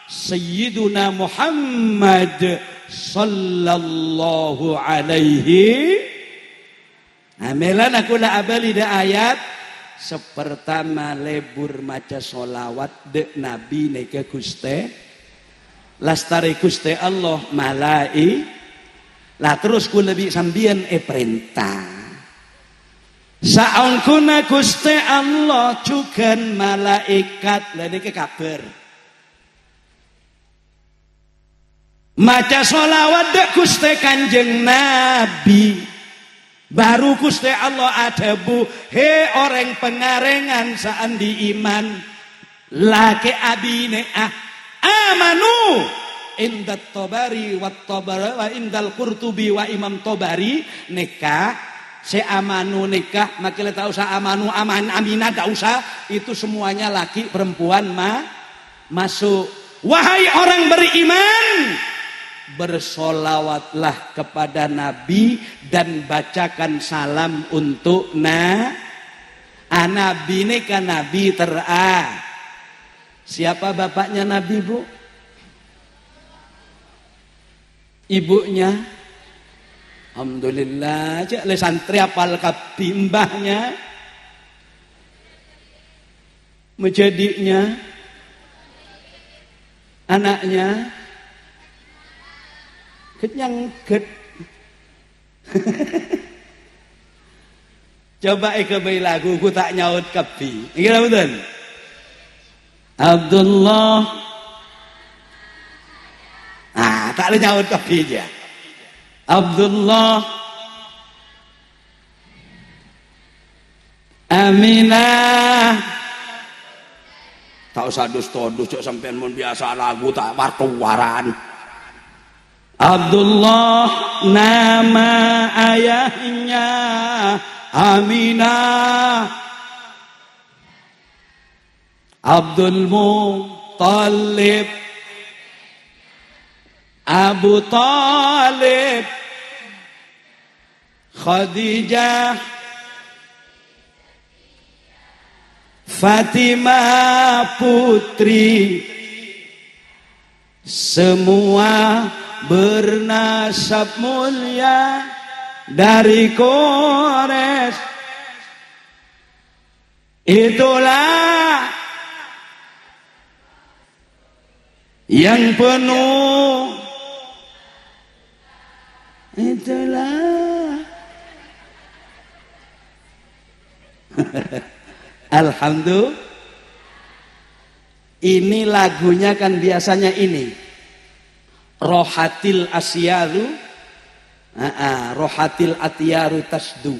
[SPEAKER 4] Sayyiduna Muhammad sallallahu alaihi amelan aku la abali da ayat sepertama lebur maca solawat de nabi neke Guste lastari Guste Allah malai lah terus ku lebih sambian perintah saungkuna Guste Allah cukan malaikat lah neke kabar maca solawat dek Guste Kanjeng Nabi baru Guste Allah adabu he orang pengarengan saandi iman lake abine amanu indat Tabari wat Tabari wa indal Qurtubi wa Imam Tabari nikah se amanu nikah makile tak usah amanu aman aminah tak usah itu semuanya laki perempuan masuk wahai orang beriman bersolawatlah kepada Nabi dan bacakan salam untuk Nabi ini kan Nabi siapa bapaknya Nabi bu? Ibunya? Alhamdulillah cek le santri apal kapi mbahnya menjadinya anaknya kenyang get. Coba ikebai lagu ku tak nyaut kapi. Ingat betul? Abdullah. Tak ada nyaut kapi aja. Abdullah. Aminah. Tak usah dus-dus cok sampean mun biasa lagu tak wartu-waran. Abdullah nama ayahnya Aminah Abdul Muttalib Abu Talib Khadijah Fatimah putri semua bernasab mulia dari Quraisy. Itulah yang penuh, itulah alhamdulillah. Ini lagunya kan biasanya ini Rohatil asyaru rohatil atyaru tasdu.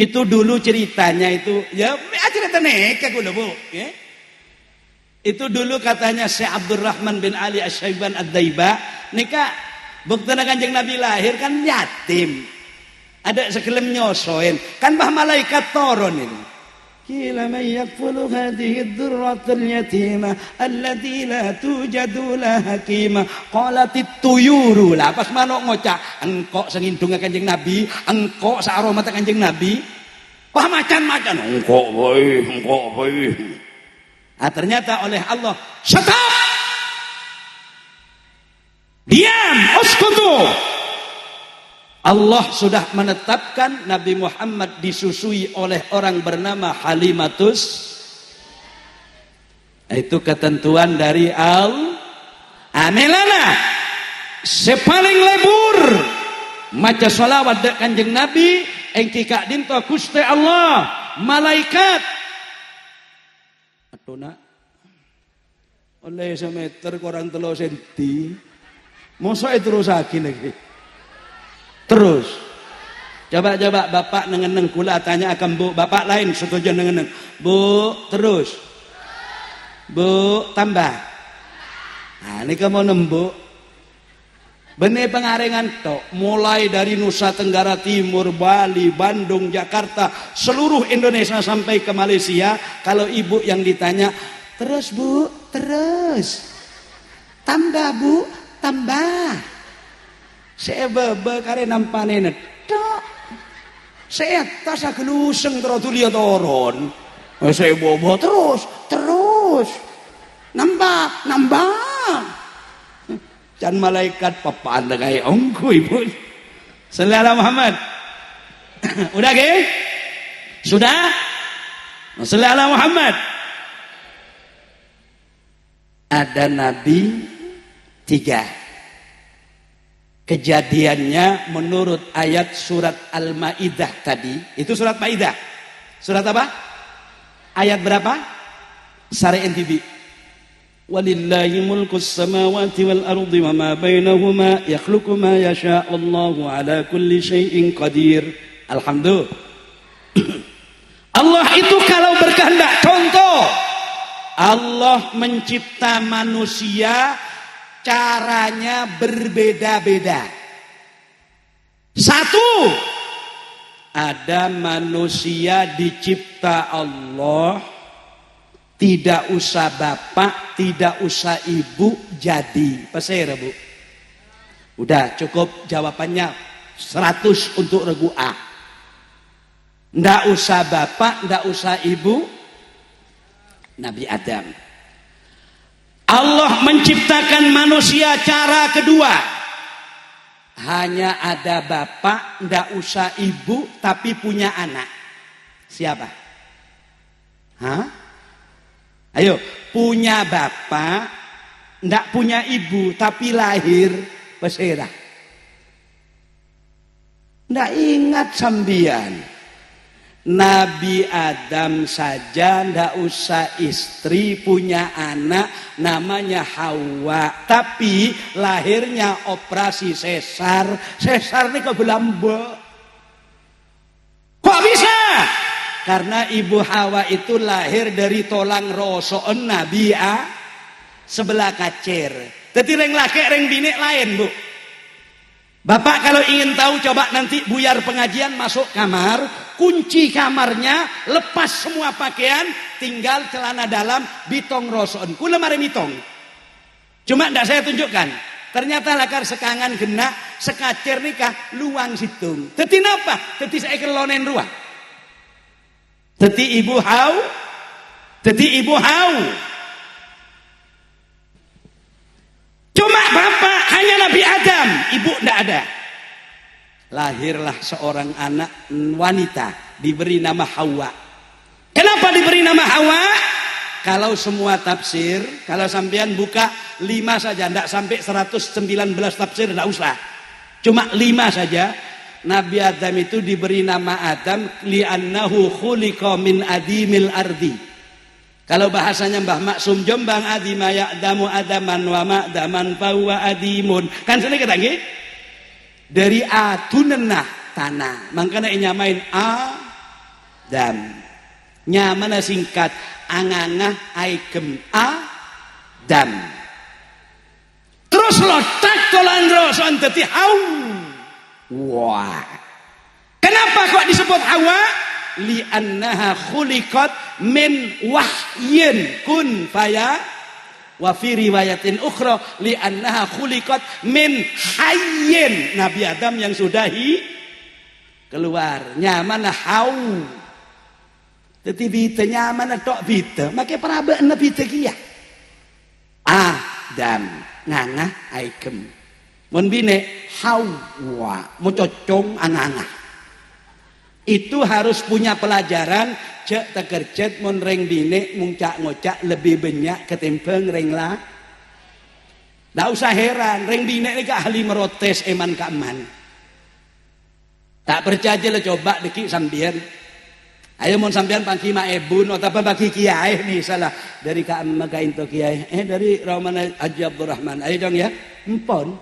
[SPEAKER 4] Itu dulu ceritanya itu, ya cerita nekah gue Bu. Ya. Itu dulu katanya Syekh Abdurrahman bin Ali Asy-Syaiban Ad-Daiba, nikah buktena Kanjeng Nabi lahir kan yatim. Ada sekelem nyosoin, kan bah malaikat turun ini. Kila man yakfulu hadhihi ad-durratul yatima allati la tujadu la hakima qalatit tuyuru. Lah pas manuk ngocak, engkok sengindunga Kanjeng Nabi, engkok saaromata Kanjeng Nabi. Wah macan-macan, engkok boy. Ternyata oleh Allah, stop. Diam, uskutu. Allah sudah menetapkan Nabi Muhammad disusui oleh orang bernama Halimatus. Itu ketentuan dari Amelana. Sepaling lebur maca sholawat dek Kanjeng Nabi engki kak dinto Gusti Allah malaikat atuna oleh semeter kurang 3 senti mosok terus lagi terus coba bapak nengeneng kula tanya akan Bu bapak lain setuju nengeneng Bu terus Bu tambah nah ini kamu nembuk benih pengarengan tok mulai dari Nusa Tenggara Timur, Bali, Bandung, Jakarta, seluruh Indonesia sampai ke Malaysia. Kalau ibu yang ditanya, terus Bu, terus. Tambah Bu, tambah. Saya bebe kare nampane tok. Saya tas geluseng terus lihat orang. Saya bobo terus. Nambah. Dan malaikat papaan kayak ongku ibu. Sallallahu Muhammad. Udah ke? Sudah? Sallallahu Muhammad. Ada nabi 3. Kejadiannya menurut ayat surat Al-Maidah tadi. Itu surat Maidah. Surat apa? Ayat berapa? Sare NTB. Walillahi mulkus samawati wal ardi wa ma bainahuma yakhluqu ma yasha Allahu ala kulli syai'in qadir. Alhamdulillah. Allah itu kalau berkehendak, contoh Allah mencipta manusia caranya berbeda-beda. Satu, ada manusia dicipta Allah tidak usah bapak, tidak usah ibu, jadi. Pasir Bu. Udah cukup jawabannya 100 untuk regu A. Nggak usah bapak, nggak usah ibu. Nabi Adam. Allah menciptakan manusia cara kedua. Hanya ada bapak, nggak usah ibu, tapi punya anak. Siapa? Hah? Ayo, punya bapak, ndak punya ibu, tapi lahir peserah. Ndak ingat sambian. Nabi Adam saja ndak usah istri, punya anak namanya Hawa, tapi lahirnya operasi sesar. Sesar ini kegelambok. Kok bisa? Karena ibu Hawa itu lahir dari tolang rosoen Nabi sebelah kacer. Jadi reng laki reng bini lain Bu. Bapak kalau ingin tahu coba nanti buyar pengajian masuk kamar, kunci kamarnya, lepas semua pakaian, tinggal celana dalam, bitong rosoen. Kula mare bitong. Cuma ndak saya tunjukkan. Ternyata lakar sekangan genak, sekacer nikah luang situng. Jadi napa? Jadi saya kelonen ruah. Jadi ibu hau. Cuma bapak hanya Nabi Adam, ibu tidak ada. Lahirlah seorang anak wanita diberi nama Hawa. Kenapa diberi nama Hawa? Kalau semua tafsir, kalau sampean buka 5 saja, tidak sampai 119 tafsir, tidak usah. Cuma 5 saja. Nabi Adam itu diberi nama Adam li'annahu khuliqa min adimil ardi. Kalau bahasanya Mbah Maksum Jombang, adima ya'damu adaman wa ma'daman fahuwa adimun. Kan sini kata dari atunenah tanah. Makanya nyamain Adam. Nyamana singkat angangah aigem Adam. Terus lotak tolan roson dadi Hawa. Kenapa kok disebut Hawa? Li'annaha khuliqat min wahyin kun faya wa fi riwayatin ukhra li'annaha khuliqat min hayyin. Nabi Adam yang sudah keluar nyaman hau dadi bite nyaman tok bite make parabekna bite kia Adam ngangah aigem mun bine Hawa mau cocong angangah. Itu harus punya pelajaran cek tekercet mun reng bine mungcak ngocak lebih banyak ketimbang reng lah. Nggak usah heran reng bine ini ahli merotes eman kaman. Tak percaya lah coba deki sambian. Ayo mun sambian pangki ma ebun atau bagi kiai nih salah dari ka magain to kiai dari Rahman Haji Abdurrahman. Ayo dong ya. Empon.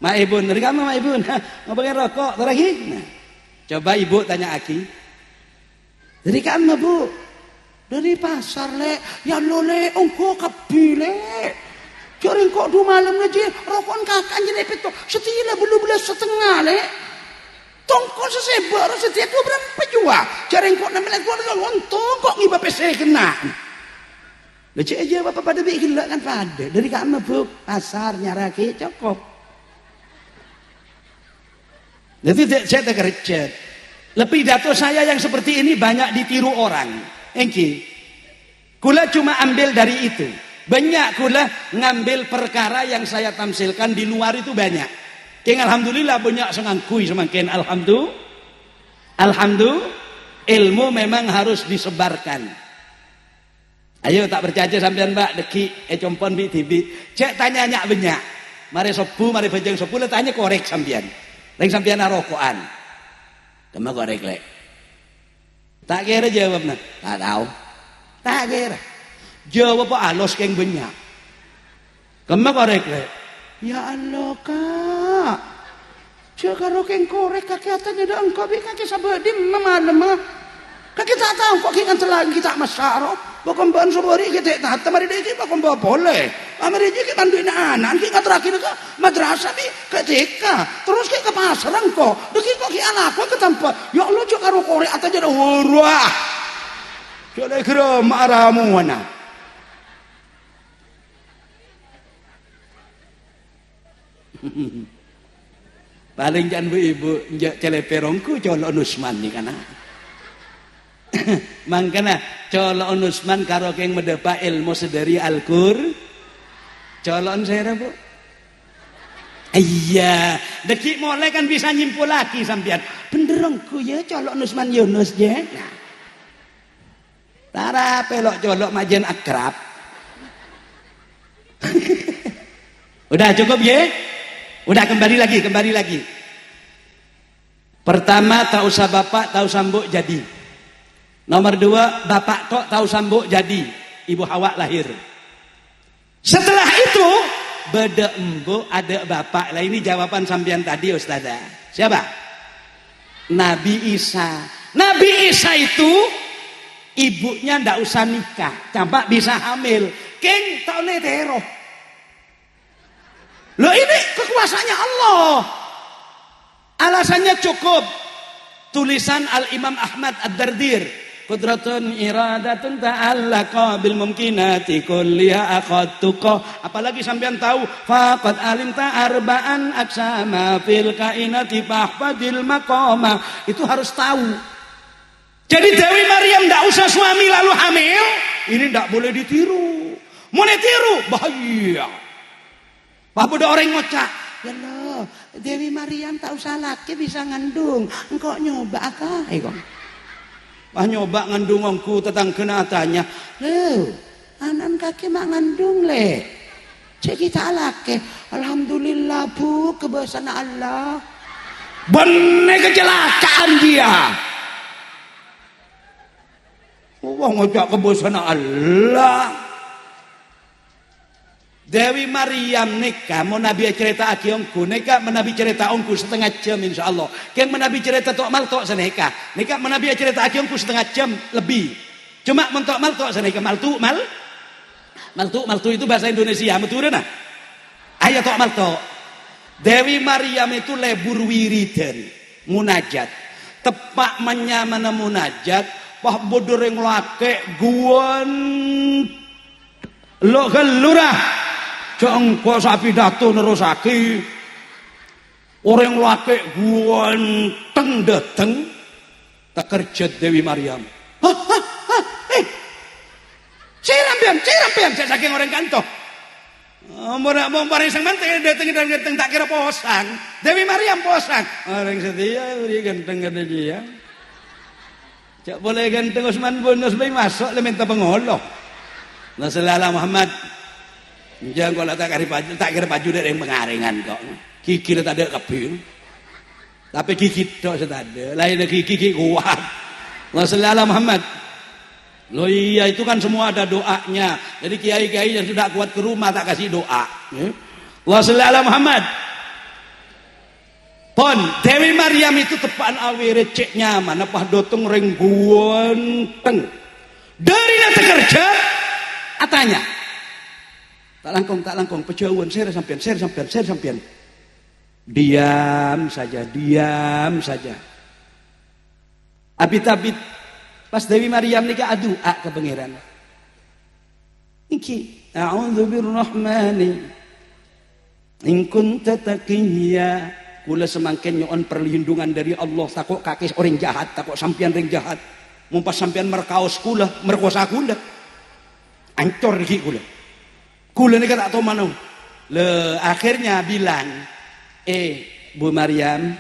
[SPEAKER 4] Ma ebun dari kamu ma ebun. Mau pakai rokok terakhir. Nah. Coba ibu tanya Aki. Dari mana bu? Dari pasar le. Ya lo le, engkau kabile. Jadi kok 2 malam aja rokok kakak jadi petok. Setila belum setengah le. Tongkol sesebar setiap 2 berapa jua. Jadi kok 16 keluarga lontong kok ngiba pese kena. Leceh aja bapak pada bikin kan pada. Dari mana bu? Pasar nyaraki cukup. Jadi saya terkerjat. Pidato saya yang seperti ini banyak ditiru orang. Engki. Kula cuma ambil dari itu. Banyak kula ngambil perkara yang saya tamsilkan di luar itu banyak. Keng alhamdulillah banyak sengangkui semakin alhamdulillah ilmu memang harus disebarkan. Ayo tak percaya sampean Mbak deki compon bi tibi. Cek tanya banyak. Mari sopu mari bajang sopu le tanya korek sampean. Reng sampeyan rokokan. Kema korek lek. Tak kira jawabna. Tak tahu. Tak kira. Jawab apa alos keng banyak. Kema korek lek. Ya Allah kak. Jaga rokeng korek kaki atanya dah engkau bi kaki sabadi malam. Kaki tak tahu kok kita lagi kita masyarakat. Bakon ban sobori kita tak tamari deki bakon bawa boleh. Amari je kita bantuin anak kita terakhir ke madrasah bi ke TK. Terus ke pasar engkau. Deki kok ki anak ke tempat. Ya Allah jaga korek atanya dah wah. Jadi kira maramu mana. Paling jangan ibu celeperongku colok Nusman nih kana. Mangkana colok Nusman karo keng medepa ilmu sedari Al-Qur. Colon saya Bu. Iya, deki mulai kan bisa nyimpul lagi sampean. Benderongku ya colok Nusman Yunus je. Nah. Tara pelok colok majen akrab. Udah cukup ya? Udah kembali lagi. Pertama tak usah bapak, tak usah mbok jadi. Nomor 2 bapak tok tahu sambuk jadi. Ibu Hawa lahir. Setelah itu beda embo ada bapak. Lah ini jawaban sampean tadi Ustazah. Siapa? Nabi Isa. Nabi Isa itu ibunya ndak usah nikah, campak bisa hamil. Keng taune tero. Loh ini kekuasaannya Allah. Alasannya cukup. Tulisan Al-Imam Ahmad Ad-Dardir. Qudratun iradatun ta'allaqa bil mumkinati kulliha akhadtuqa. Apalagi sampean tahu faqad alimta arba'an aksama fil kainati fahfadil maqama. Itu harus tahu. Jadi Dewi Maryam enggak usah suami lalu hamil. Ini enggak boleh ditiru. Mau ditiru bahaya. Pak budak orang ngocak. Ya Allah, Dewi Maryam tak usah laki bisa ngandung. Engkau nyoba akah kok. Wah nyoba ngandung ongku tetang kena tanya. Lho, anan kaki mak ngandung le. Cek kita laki. Alhamdulillah Bu, kebesaran Allah. Benar kecelakaan dia. Wah ngocak kebesaran Allah. Dewi Maryam nikah mau Nabi cerita aki ongku nikah menabi cerita ongku setengah jam insyaallah. Keng menabi cerita tok mal tok seneka. Nikah menabi cerita aki ongku setengah jam lebih. Cuma mentok mal tok seneka maltu itu bahasa Indonesia betul nah. Ayo tok mal tok. Dewi Maryam itu lebur wiridan munajat. Tepak menyamana munajat pah bodoh yang lake guan lo gelurah. Jangan kok sapi dato nerusaki orang laki guanteng dateng tak kerja Dewi Maryam. Saya saking orang kantor. Mau bareng sang mantek dateng tak kira posang. Dewi Maryam posang. Orang setia beri ganteng kata dia. Cak boleh ganteng Usman bonus bayi masuk le minta pengolok. Nasallallahu Muhammad. Jangan kalau tak kira baju dari yang pengaringan kok. Kiki tak ada kabeh. Tapi kiki tok ada. Lain kiki kuat. Wasallallahu Muhammad. Loh iya itu kan semua ada doanya. Jadi kiai-kiai yang sudah kuat ke rumah tak kasih doa. Wasallallahu Muhammad. Pon Dewi Maryam itu tepaan awire cek nyaman apa dotong rengguan teng. Dari nanti kerja atanya. Tak langkong, pejauhan, saya sampean. Diam saja. Abit-abit, pas Dewi Maryam nikah doa ke pangeran. Iki, a'udzu birrahmani in kunta taqiyya. Kula semangken nyoon perlindungan dari Allah, takut kakek orang jahat, takut sampean orang jahat. Mumpas sampean merkaos kula, merkosa kula. Ancor iki kula. Kula ni tak tahu mana. Akhirnya bilang, Bu Maryam,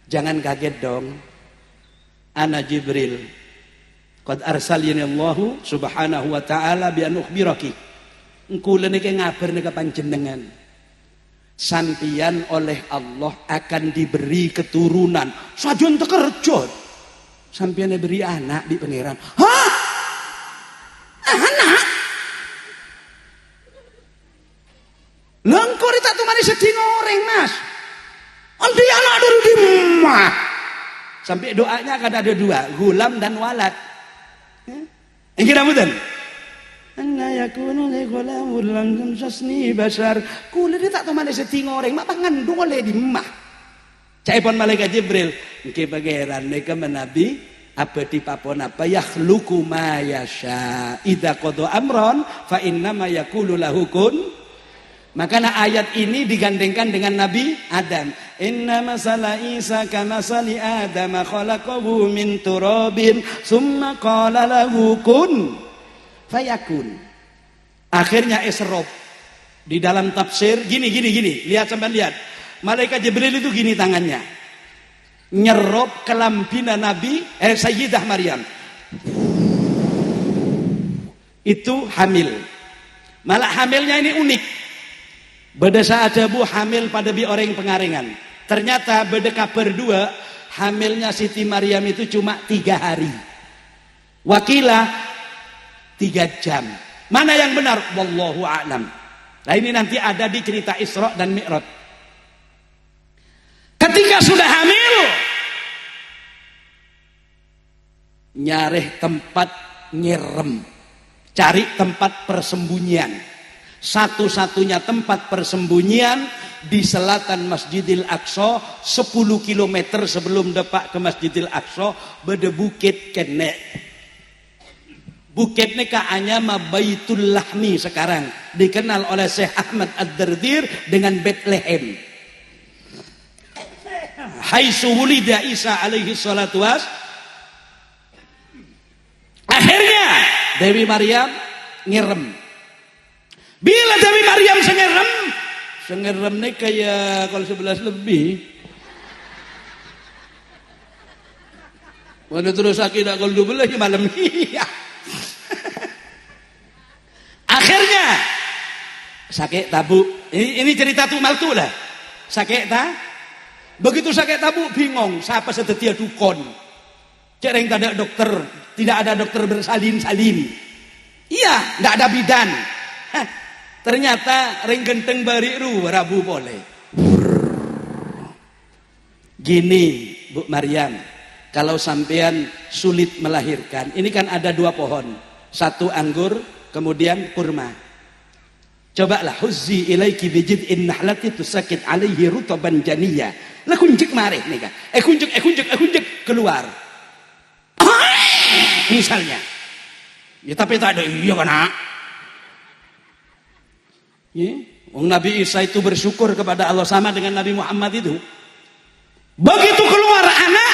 [SPEAKER 4] jangan kaget dong. Ana Jibril. Qad arsalani Allah subhanahu wa ta'ala bi an ukhbiraki. Kula ni ngabar ni panjenengan. Sampian oleh Allah akan diberi keturunan. Sajon tekerja. Sampian diberi anak di pangeran. Hah? Anak? Lengkor tak tuh manis sedih ngoreng mas. Andi anak dari di rumah. Sampai doanya kan ada dua, gulam dan walad. Yang kira betul. Anna yakunu li gulamul lam sasni basar. Kula dia tak tuh manis sedih ngoreng, mak ngandung oleh di rumah. Caipon malaikat Jibril, engke pangeran nek menabi apa di papon apa yakhluqu ma yasha. Idza qada amron fa inna ma yaqulu lahu kun. Makanya ayat ini digandengkan dengan Nabi Adam. Inna masala Isa kama sali Adam khalaqahu min turabin summa qala lahu kun fayakun. Akhirnya Isra di dalam tafsir gini. Lihat sampean lihat. Malaikat Jibril itu gini tangannya. Nyerop kelambina Nabi Sayyidah Maryam. Itu hamil. Malah hamilnya ini unik. Beda saat Bu hamil pada bi orang pengaringan. Ternyata beda kabar dua hamilnya Siti Maryam itu cuma 3 hari. Wakilah 3 jam. Mana yang benar? Wallahu a'lam. Nah ini nanti ada di cerita Isra dan Mi'raj. Ketika sudah hamil, nyareh tempat nyerem, cari tempat persembunyian. Satu-satunya tempat persembunyian di selatan Masjidil Aqsa 10 km sebelum depak ke Masjidil Aqsa beda bukit kene. Bukit neka anyama Baitul Lahmi sekarang dikenal oleh Syekh Ahmad Ad-Dardir dengan Bethlehem. Haitsu wulida Isa alaihi salatu was. Akhirnya Dewi Maryam ngirem. Bila Dewi Maryam sengerem nih kayak kalau 11 lebih. Waduh terus akidah kalau 12 malam iya. Akhirnya sakit tabu. Ini cerita tuh maltu lah. Sakit ta? Begitu sakit tabu bingung siapa setetia dukun. Cereng tak ada dokter, tidak ada dokter bersalin-salin. Iya, tidak ada bidan. Ternyata ring genteng bari rabu boleh. Gini Bu Maryam, kalau sampean sulit melahirkan, ini kan ada 2 pohon, 1 anggur, kemudian kurma. Cobalah huzzi ilaiki bijid'in nahlati tusakit alaihi rutaban janiyya. Lah kunjek mareh nih kan. Kunjek keluar. Misalnya. Ya tapi tak ada iya kan nak. Ya, Nabi Isa itu bersyukur kepada Allah sama dengan Nabi Muhammad itu. Begitu keluar anak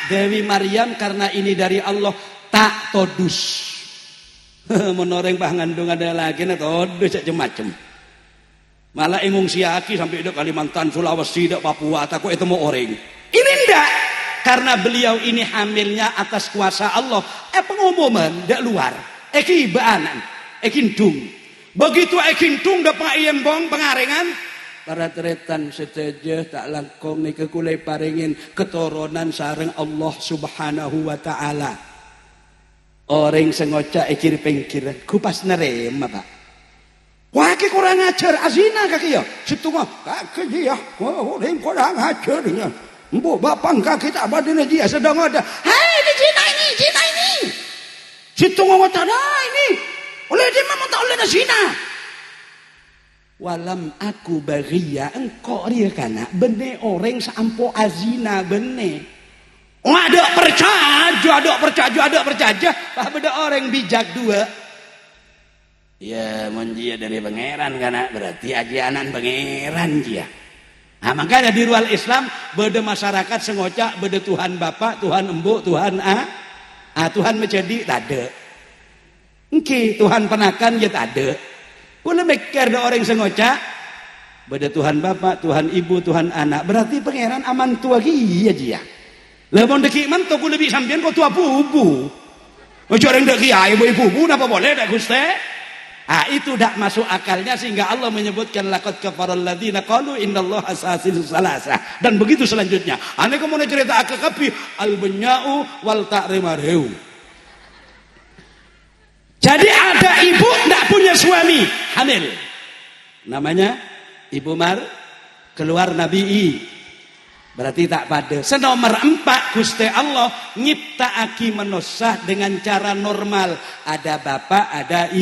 [SPEAKER 4] Dewi Maryam, karena ini dari Allah, tak todus. Menoreng ngandung ada lagi na todus macam-macam. Malah ingung siaki sampai ke Kalimantan, Sulawesi, Papua, takut itu mau orang. Ini enggak, karena beliau ini hamilnya atas kuasa Allah. Pengumuman dak luar. Eki baanan, ekindung. Begitu ekindung dak pengayembong pengarengan. Para teretan seteja tak langkong ni kekulai paringin keturunan sareng Allah Subhanahu wa taala. Orang sengoca ekir pengkiran kupas nerema Pak. Wah ki kurang ajar azina kaki ya. Situ mah kaki ya. Orang kurang ajar ya. Mbok bapang kaki tak badine dia sedang ada. Hei di Cina ini. Situ mah ada ini. Oleh dia memang tak oleh Cina. Walam aku bagia engkau dia kana bene orang sampo azina bene. Ada percaja. Bah beda orang bijak 2. Ya monjia dari pangeran kana berarti ajanan pangeran dia. Nah makanya di ruang Islam beda masyarakat sengocak beda Tuhan Bapa, Tuhan Embu, Tuhan Tuhan menjadi tade. Engki Tuhan penakan ya tade. Boleh mikir ada orang sengocak beda Tuhan Bapa, Tuhan Ibu, Tuhan anak. Berarti pangeran aman tua kia dia. Lebon deki mantu ku lebih sampean kau tua bubu. Ojo orang deki ayo ibu napa boleh dak Gusti? Itu dak masuk akalnya sehingga Allah menyebutkan laqad kafaral ladzina qalu innallaha salisus salasa. Dan begitu selanjutnya. Ane kamu nak cerita akapi al-bunya'u wal ta'rimarhu. Jadi ada ibu ndak punya suami, hamil. Namanya Ibu Mar keluar Nabi berarti tak pada. Senomor 4 Gusti Allah nyiptaaki manusia dengan cara normal. Ada bapak, ada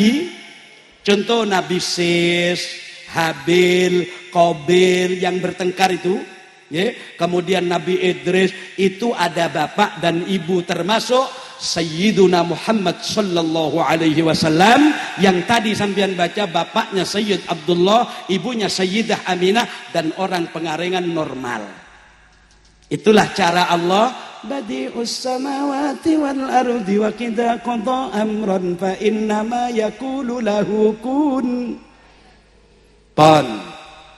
[SPEAKER 4] contoh Nabi Sis, Habil, Qabil yang bertengkar itu. Ya. Kemudian Nabi Idris itu ada bapak dan ibu, termasuk Sayyiduna Muhammad sallallahu alaihi wasallam yang tadi sampean baca, bapaknya Sayyid Abdullah, ibunya Sayyidah Aminah, dan orang pengarengan normal. Itulah cara Allah, badi'us samawati wal ardi wa qida qada amran fa innama yaqulu lahu kun. Pon.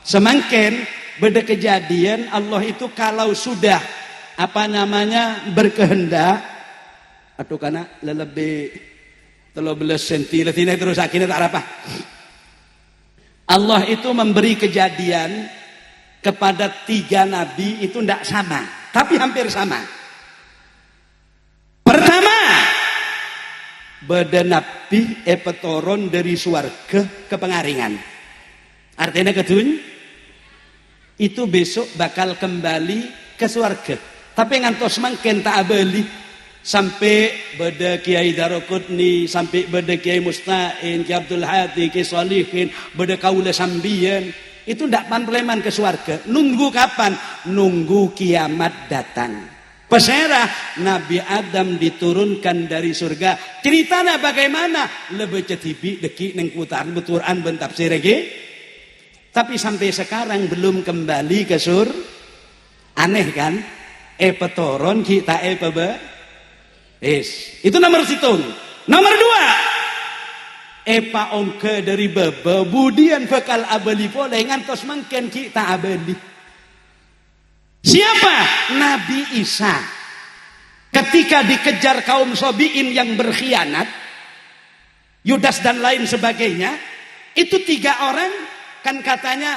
[SPEAKER 4] Semangkin beda kejadian Allah itu kalau sudah berkehendak atau kana lebih 13 senti letine terus akhirnya tak apa. Allah itu memberi kejadian kepada 3 nabi itu tidak sama, tapi hampir sama. Pertama, beda nabi petoron dari suarga ke pengaringan. Artinya kedun itu besok bakal kembali ke suarga. Tapi ngantos mangken tak abeli sampai beda Kiai Darokutni, sampai beda Kiai Musta'in, Kiai Abdul Hadi, Kiai Solihin, beda kaula sambian. Itu tidak panpleman ke surga. Nunggu kapan? Nunggu kiamat datang. Peserah Nabi Adam diturunkan dari surga. Ceritanya bagaimana? Lebih cetibi deki neng putar beturan bentap sirege. Tapi sampai sekarang belum kembali ke sur. Aneh kan? Petoron kita pebe. Itu nomor situng. Nomor 2. Epa ongke dari baba budian bakal abali boleh ngantos mangken kita abali. Siapa? Nabi Isa. Ketika dikejar kaum Sobiin yang berkhianat, Yudas dan lain sebagainya, itu 3 orang kan katanya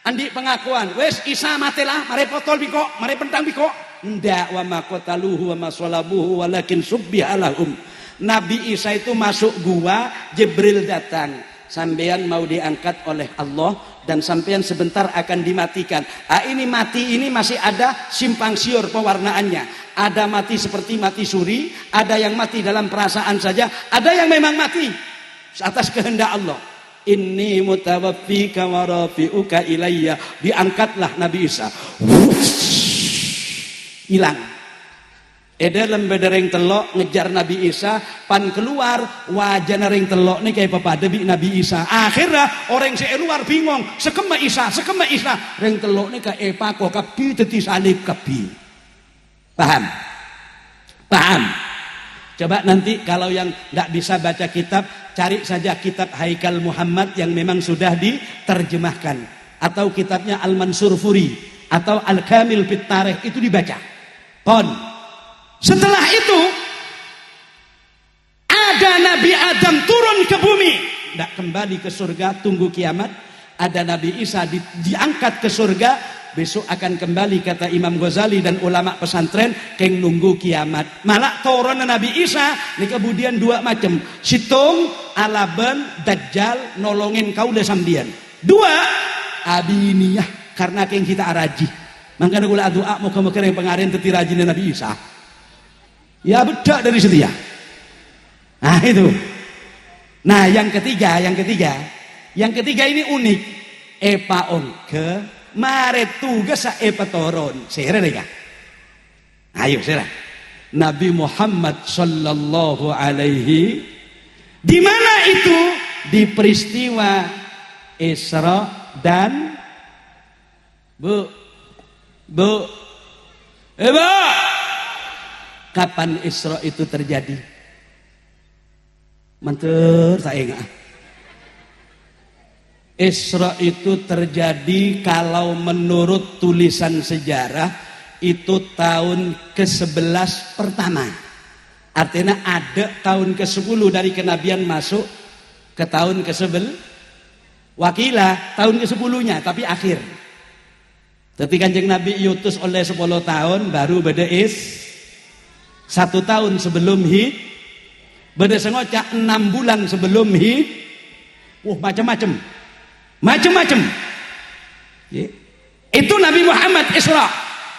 [SPEAKER 4] andi pengakuan, wes Isa matilah, mari potol biko, mari pentang biko. Ndak, wa ma qataluhu wa ma salabuhu walakin subbiha lahum. Nabi Isa itu masuk gua, Jibril datang. sampean mau diangkat oleh Allah dan sampean sebentar akan dimatikan. Ini mati ini masih ada simpang siur pewarnaannya. Ada mati seperti mati suri, ada yang mati dalam perasaan saja, ada yang memang mati atas kehendak Allah. Inni mutawaffika wa rafi'uka ilayya. Diangkatlah Nabi Isa. Hilang. Dalam bedereng telok ngejar Nabi Isa, pan keluar wajah ring telok nih kayak pepada bi Nabi Isa. Akhirnya orang luar bingung, sekema Isa, ring telok nih kayak pako kapi teti salib kapi. Paham? Coba nanti kalau yang nggak bisa baca kitab, cari saja kitab Haikal Muhammad yang memang sudah diterjemahkan, atau kitabnya Al-Mansur Furi atau Al-Kamil fit Tarikh, itu dibaca. Setelah itu ada Nabi Adam turun ke bumi, tidak kembali ke surga, tunggu kiamat. Ada Nabi Isa diangkat ke surga, besok akan kembali, kata Imam Ghazali dan ulama pesantren, keng nunggu kiamat. Malah turun Nabi Isa ini kemudian dua macam, situng alaben dajjal nolongin kau desamdian. Dua abiniyah, karena keng kita araji. Makanya gula doa muka-muka yang pengarin teti rajin Nabi Isa. Ya bedak dari setia. Nah itu. Nah yang ketiga ini unik. Epaon ke mare tugas sa epatoron. Sera deh. Ayo sera. Nabi Muhammad sallallahu alaihi. Di mana itu? Di peristiwa Isra dan Bu. Kapan Isra itu terjadi? Mantur saya enggak. Isra itu terjadi kalau menurut tulisan sejarah itu tahun ke-11 pertama. Artinya ada tahun ke-10 dari kenabian masuk ke tahun ke-11. Wakilah tahun ke-10-nya tapi akhir. Tapi Kanjeng Nabi diutus oleh 10 tahun baru beda 1 tahun sebelum hid, beda sengocak 6 bulan sebelum hid. Macam-macam. Itu Nabi Muhammad Isra.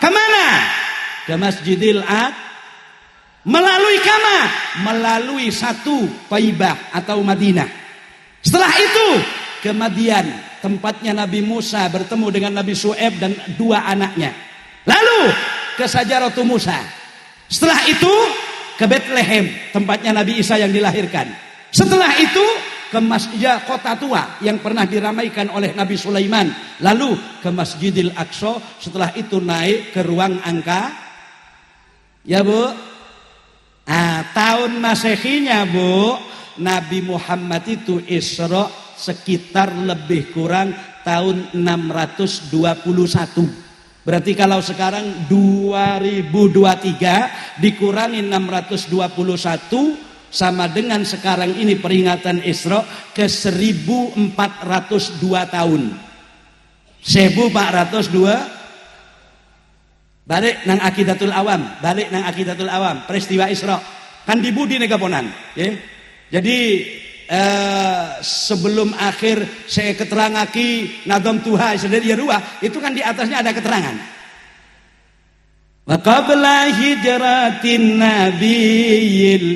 [SPEAKER 4] Kemana? Ke Masjidil Aqsa. Melalui kama? Melalui satu Taibah atau Madinah. Setelah itu ke Madian, tempatnya Nabi Musa bertemu dengan Nabi Syuaib dan 2 anaknya. Lalu ke Sajaratu Musa. Setelah itu ke Bethlehem, tempatnya Nabi Isa yang dilahirkan. Setelah itu ke Masjid Kota Tua yang pernah diramaikan oleh Nabi Sulaiman. Lalu ke Masjidil Aqsa. Setelah itu naik ke ruang angka. Ya Bu. Tahun Masehinya Bu, Nabi Muhammad itu Isra sekitar lebih kurang tahun 621. Berarti kalau sekarang 2023 dikurangi 621 sama dengan sekarang ini peringatan Isra ke 1402 tahun. 1402. Balik nang Aqidatul Awam, peristiwa Isra. Kan dibudi negaponan, ya. Jadi sebelum akhir saya keterangaki nadam Tuhan sendiri ruah itu kan di atasnya ada keterangan. Wa qabla hijratin nabiyil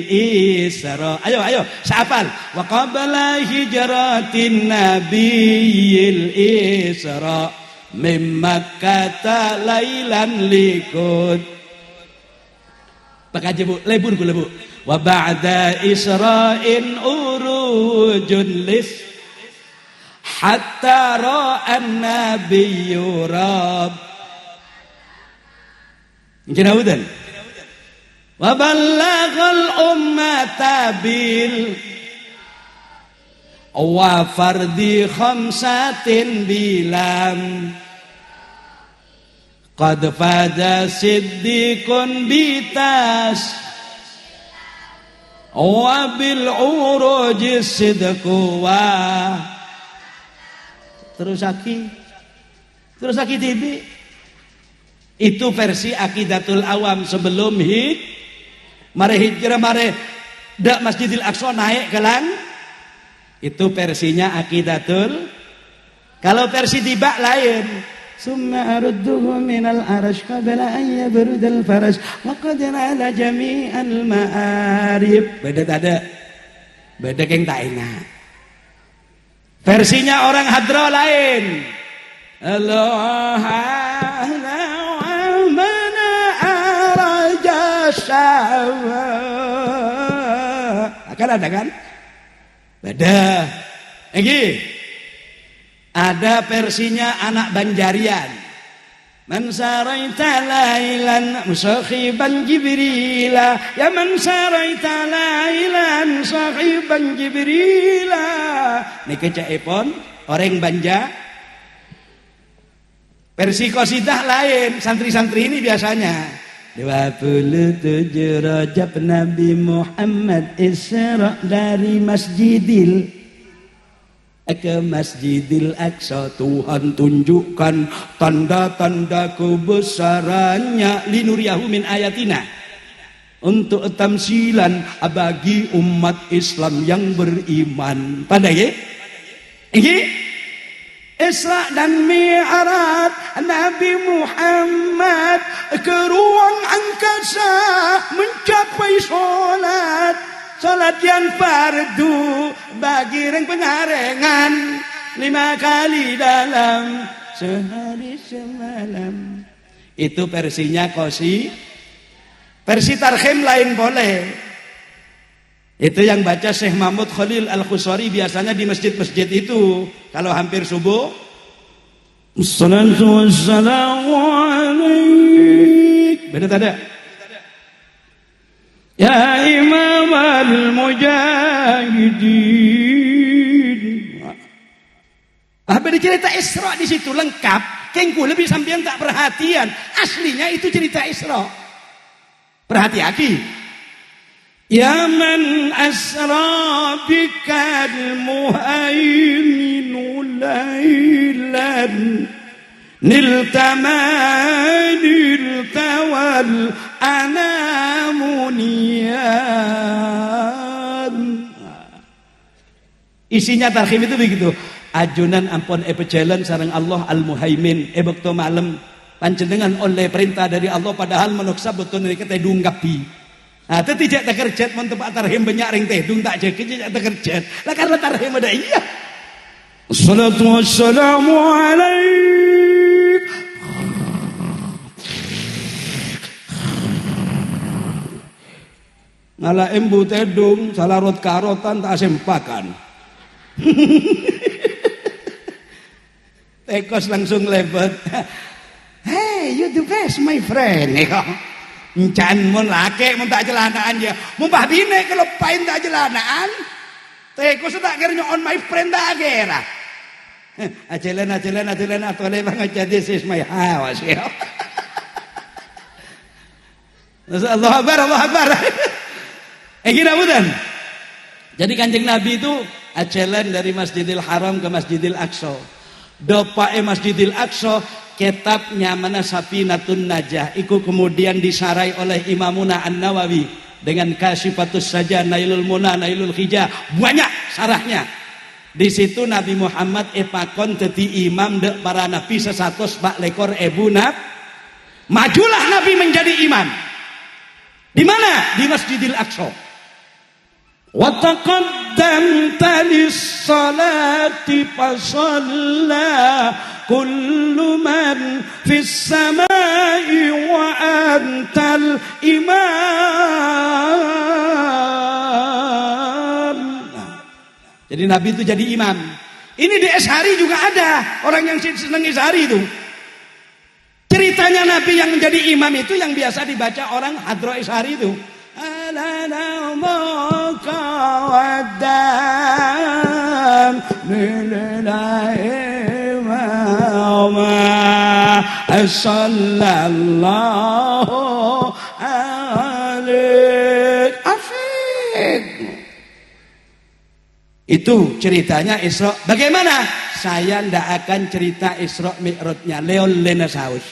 [SPEAKER 4] Isra. Ayo sahafal. Wa qabla hijratin nabiyil Isra mim Makkah lailan likud. Pak Haji Bu, lebur. Wa ba'da Isra'in urujun lis hatta ra'an nabiyyu rabb. Jenaudan. Wa ballaghal ummata bil wa fardi khamsatin bilam qad fada siddiqun bitas wa bil uruj sidqu wa terus aki tibi. Itu versi Aqidatul Awam sebelum hijrah mare dak Masjidil Aqsa naik ke lang Itu versinya Aqidatul. Kalau versi Dibak lain. Summa arudduhu minal arash qabla an yabrudal farash wa qad ala jami'al ma'arib. Beda ada. Beda keng tak ingat. Versinya orang hadra lain. Allah mana araja sawa. Akan ada kan? Beda. Lagi. Ada versinya anak Banjarian. Man saraita lailan musakhiban Jibrila, ya man saraita lailan sahiban Jibrila. Niki caipun orang Banja. Versi qasidah lain, santri-santri ini biasanya 27 Rajab Nabi Muhammad Isra dari Masjidil ke Masjidil Aqsa, Tuhan tunjukkan tanda-tanda kebesarannya linuriyahu min ayatina, untuk tamsilan bagi umat Islam yang beriman. Pada ya? Ini Isra dan Mi'raj Nabi Muhammad ke ruang angkasa mencapai Salat yang fardu bagi orang pengarengan 5 kali dalam sehari semalam. Itu versinya Qosi. Versi tarhim lain boleh. Itu yang baca Syekh Mahmud Khalil Al-Khusari biasanya di masjid-masjid itu. Kalau hampir subuh, Assalatu wassalamu alaik. Beda tak ada? Ya Imam al-Mujahidin. Ada cerita Isra di situ lengkap. Kengku lebih sampean tak perhatian. Aslinya itu cerita Isra. Perhati aki. Ya man asra bikal muhaiminu laylan niltamanil tawal anamunian. Isinya tarhim itu begitu. Ajunan ampun jalan sareng Allah al-muhaimin bekto malam panjenengan oleh perintah dari Allah padahal manuksa betul mereka teh dunggapi. Nah, itu tidak terkerjat mun tempat tarhim banyak ring teh dung tak jaga tidak terkerjat. Lah karena tarhim ada iya. Assalatu wassalamu alaik. Ngala embu tedung salah rot karotan tak sempakan. Tekos langsung lebet. Hey, you the best my friend. Encan mun laki mun tak celanaan ya. Mun bah bine kelepain tak celanaan. Tekos tak kira on my friend tak kira. Ajalan atau lebang aja this is my house. Allah Akbar. Kira bukan? Jadi Kanjeng Nabi itu ajalan dari Masjidil Haram ke Masjidil Aqsa. Dopae Masjidil Aqsa kitabnya mana Safinatun Najah. Iku kemudian disarai oleh Imamuna An-Nawawi dengan Kasyifatus Saja, Nailul Muna, Nailul Hijah. Banyak sarahnya. Di situ Nabi Muhammad epakon teti imam dek para nabi sesatos pak lekor ebunab. Majulah Nabi menjadi imam. Di mana? Di Masjidil Aqsa. Wa taqaddamta lis-salati fasalla kullu man fis samai wa antal imam. Jadi Nabi itu jadi imam. Ini di Ashari juga ada orang yang senang Ashari itu. Ceritanya Nabi yang menjadi imam itu yang biasa dibaca orang hadro Ashari itu. Ala naumaka waddam lillahi ma sallallahu alaihi asik. Itu ceritanya Isra. Bagaimana? Saya ndak akan cerita Isra Mi'rajnya. Leol lena saus.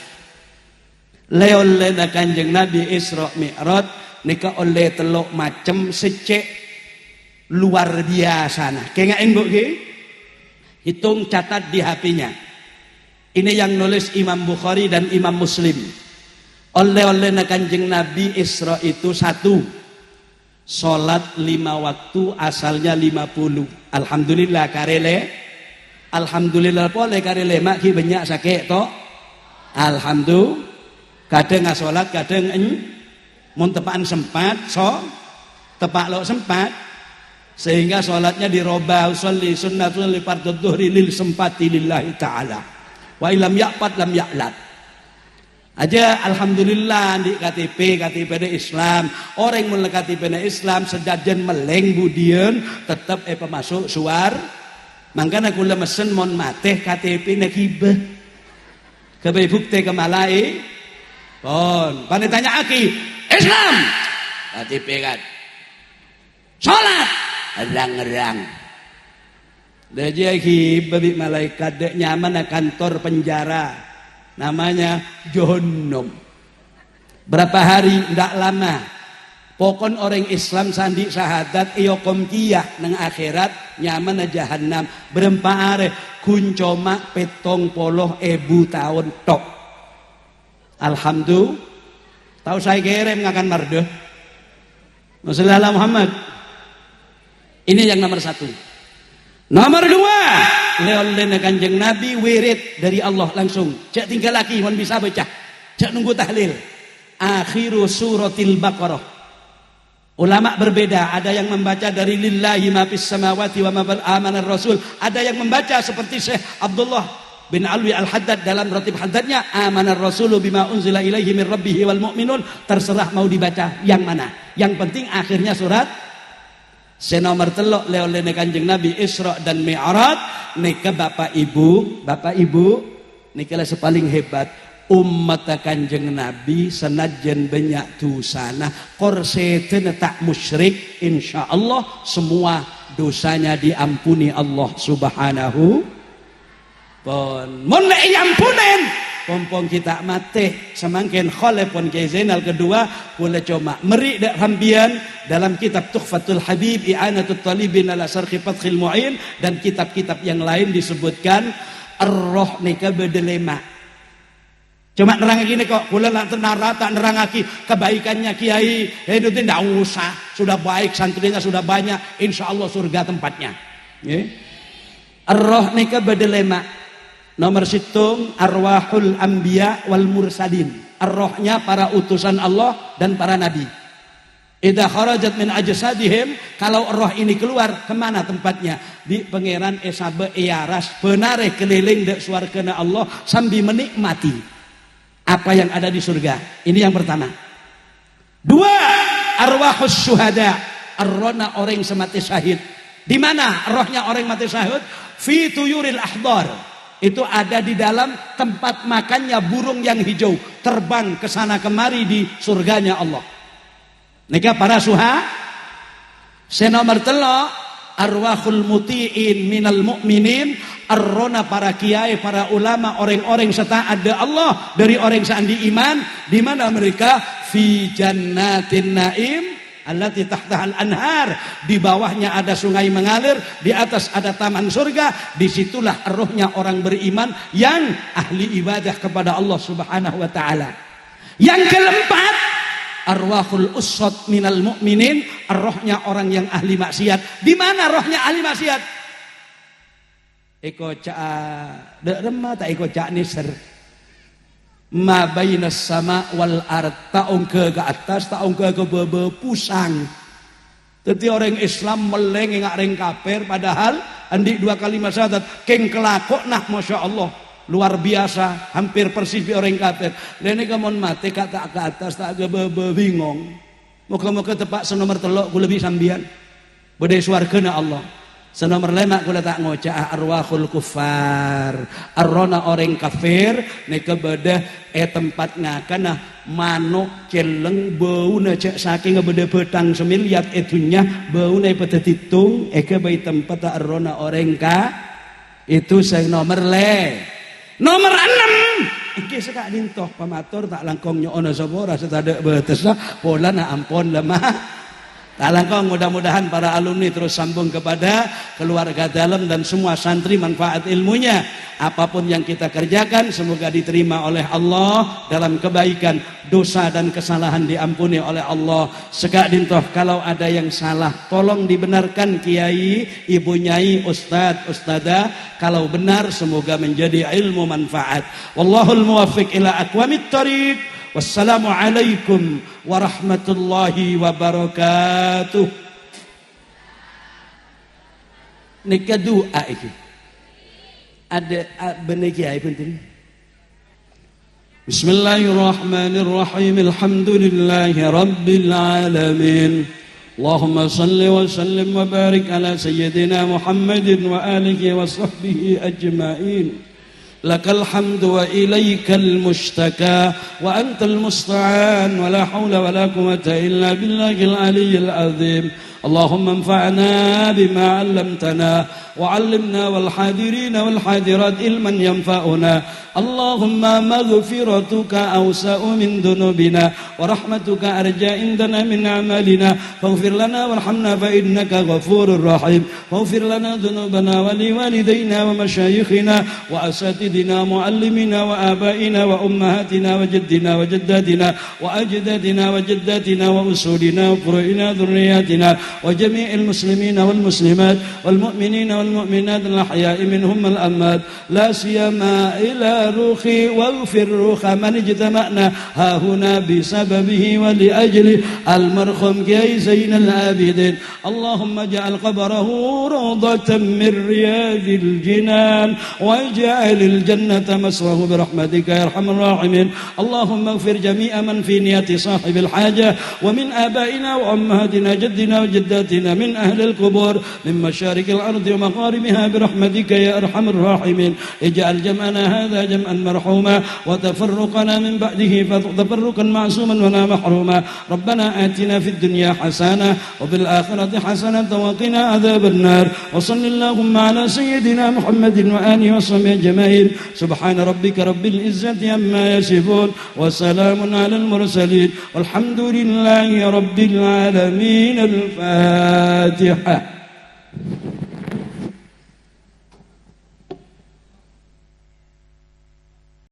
[SPEAKER 4] Leol lena Kanjeng Nabi Isra Mi'raj nika oleh teluk macem secek luar biasa nah. Kengain bu hitung catat di HP-nya. Ini yang nulis Imam Bukhari dan Imam Muslim. Oleh Kanjeng Nabi Isra itu 1. Salat 5 waktu asalnya 50. Alhamdulillah karele. Alhamdulillah pole karele mak ki banyak sakit to. Alhamdulillah. Kadang salat kadang mun tepaan sempat tepak lo sempat sehingga salatnya dirobah usolli sunnatul li fardhu dhuhri lil sempati lillahi taala. Wa ilam yaqat lam ya'lat. Aja alhamdulillah di KTP Islam orang mulai KTP Islam sejajan meleng budian tetap pemasuk suar mangkana kula mesen mon mateh KTP na hibah kabeh bukti kemalai pon panitanya aki Islam KTP kan salat erang-erang deje hibah bi malaikat dek nyaman kantor penjara namanya Jahannam. Berapa hari ndak lama pokon orang Islam sandi syahadat iyo komkiyah nang akhirat nyaman Jahannam berempa are kuncoma petong poloh ebu tahun tok. Alhamdulillah tahu saya kirim ngakan mardeh Rasulullah Muhammad. Ini yang nomor 1. Nomor 2 oleh Kanjeng Nabi wirid dari Allah langsung. Cak tinggal lagi mohon bisa baca. Cak nunggu tahlil. Akhiru suratil Baqarah. Ulama berbeda, ada yang membaca dari lillahi ma fis samawati wa ma amanar rasul. Ada yang membaca seperti Syekh Abdullah bin Alwi Al-Haddad dalam ratib haddadnya amanar rasulu bima unzila ilaihi min rabbihi wal mu'minun. Terserah mau dibaca yang mana. Yang penting akhirnya surat senomor telok oleh Kanjeng Nabi Isra dan Mi'raj. Nika bapak ibu nika lah sepaling hebat umat Kanjeng Nabi senajan banyak dosana korsetena tak musyrik insyaallah semua dosanya diampuni Allah subhanahu pon mun nyampunen pompong kita mate semangkin khalifon ke Zainal kedua boleh cuma meri dak rambian dalam kitab Tuhfatul Habib I'anatul Talibin ala Sarhi Fathil Mu'in dan kitab-kitab yang lain disebutkan ar-roh nika bedelema cuma nerang gini kok kula narata nerangaki kebaikannya kiai itu tidak usah sudah baik santrinya sudah banyak insyaallah surga tempatnya nggih ar-roh nika bedelema. Nomor 7 arwahul anbiya wal mursalin. Arrohnya para utusan Allah dan para nabi. Idza kharajat min ajsadihim, kalau roh ini keluar kemana tempatnya? Di pangeran esabe iaras benare keliling dek swargana Allah sambil menikmati apa yang ada di surga. Ini yang pertama. 2 arwahus syuhada. Arrohna orang semati syahid. Di mana rohnya orang mati syahid? Fi tuyuril ahdar. Itu ada di dalam tempat makannya burung yang hijau terbang ke sana kemari di surganya Allah. Nika para suha senomor 3 arwahul muti'in minal mu'minin arrona para kiai para ulama orang-orang serta ada Allah dari orang sandi iman di mana mereka fi jannatin naim allati tahtahal anhar di bawahnya ada sungai mengalir di atas ada taman surga disitulah rohnya orang beriman yang ahli ibadah kepada Allah subhanahu wa ta'ala. Yang keempat arwahul usad minal mu'minin rohnya orang yang ahli maksiat. Di mana rohnya ahli maksiat? Eko ca de remah tak eko ca niser ma bainas sama wal ard taung ke atas taung ke bebe pusang. Teti orang Islam meleng ngak reng kafir padahal andi 2 kalimat syahadat keng kelakok nah Masya Allah luar biasa hampir persis bi orang kafir. Lene kamon mate kata ke atas tak ke bebe bingung. Moga-moga tepak senomor 3 ku lebih sambian. Bede swargana Allah. Senomor 5 kula tak ngoca arwahul kufar. Arrona orang kafir nika bedah tempat ngakana manuk celeng bauna cek saking beda betang semiliat etunya bauna pada titung eka bayi tempat arrona orang ka itu saya nomor nomor 6 iki sekak dintoh pamatur tak langkong nyono sapa rasa tak ada betesna pola na ampon lemah Alangkah mudah-mudahan para alumni terus sambung kepada keluarga dalam dan semua santri manfaat ilmunya. Apapun yang kita kerjakan semoga diterima oleh Allah dalam kebaikan, dosa dan kesalahan diampuni oleh Allah. Sekak dintoh kalau ada yang salah tolong dibenarkan kiai, ibu nyai, ustadz, ustadzah. Kalau benar semoga menjadi ilmu manfaat. Wallahul muwaffiq ila aqwamit thariq. Wassalamualaikum warahmatullahi wabarakatuh. Nika doa iki. Ada bener kiai punten. Bismillahirrahmanirrahim. Alhamdulillahi rabbil alamin. Allahumma salli wa sallim wa barik ala sayyidina Muhammadin wa alihi wa sahbihi ajma'in. لك الحمد وإليك المشتكى وأنت المستعان ولا حول ولا قوة إلا بالله العلي العظيم. اللهم انفعنا بما علمتنا وعلمنا والحاضرين والحاضرات علما ينفعنا. اللهم مغفرتك أوسع من ذنوبنا ورحمتك أرجى عندنا من أعمالنا فاغفر لنا وارحمنا فإنك غفور رحيم. واغفر لنا ذنوبنا ولوالدينا ومشايخنا وأساتذتنا ومعلمينا وآبائنا وأمهاتنا وجدنا وجداتنا وأجدادنا وجداتنا وأصولنا وفروعنا ذرياتنا وجميع المسلمين والمسلمات والمؤمنين والمؤمنات الأحياء منهم الأموات لا سيما إلى روحي واغفر روح من اجتمعنا ها هنا بسببه ولأجل المرحوم كي زين العابدين. اللهم اجعل قبره روضة من رياض الجنان واجعل الجنة مسواه برحمتك يا أرحم الراحمين. اللهم اغفر جميع من في نية صاحب الحاجة ومن آبائنا وأمهاتنا جدنا وجداتنا من أهل القبور من مشارق الأرض ومغاربها برحمتك يا أرحم الراحمين. اجعل جمعنا هذا جمعا مرحوما وتفرقنا من بعده تفرقا معصوما ولا محروما. ربنا آتنا في الدنيا حسنة وفي الآخرة حسنة وقنا عذاب النار. وصل اللهم على سيدنا محمد وآله وصحبه أجمعين. سبحان ربك رب العزة عما يصفون وسلام على المرسلين والحمد لله رب العالمين. الفاتحة.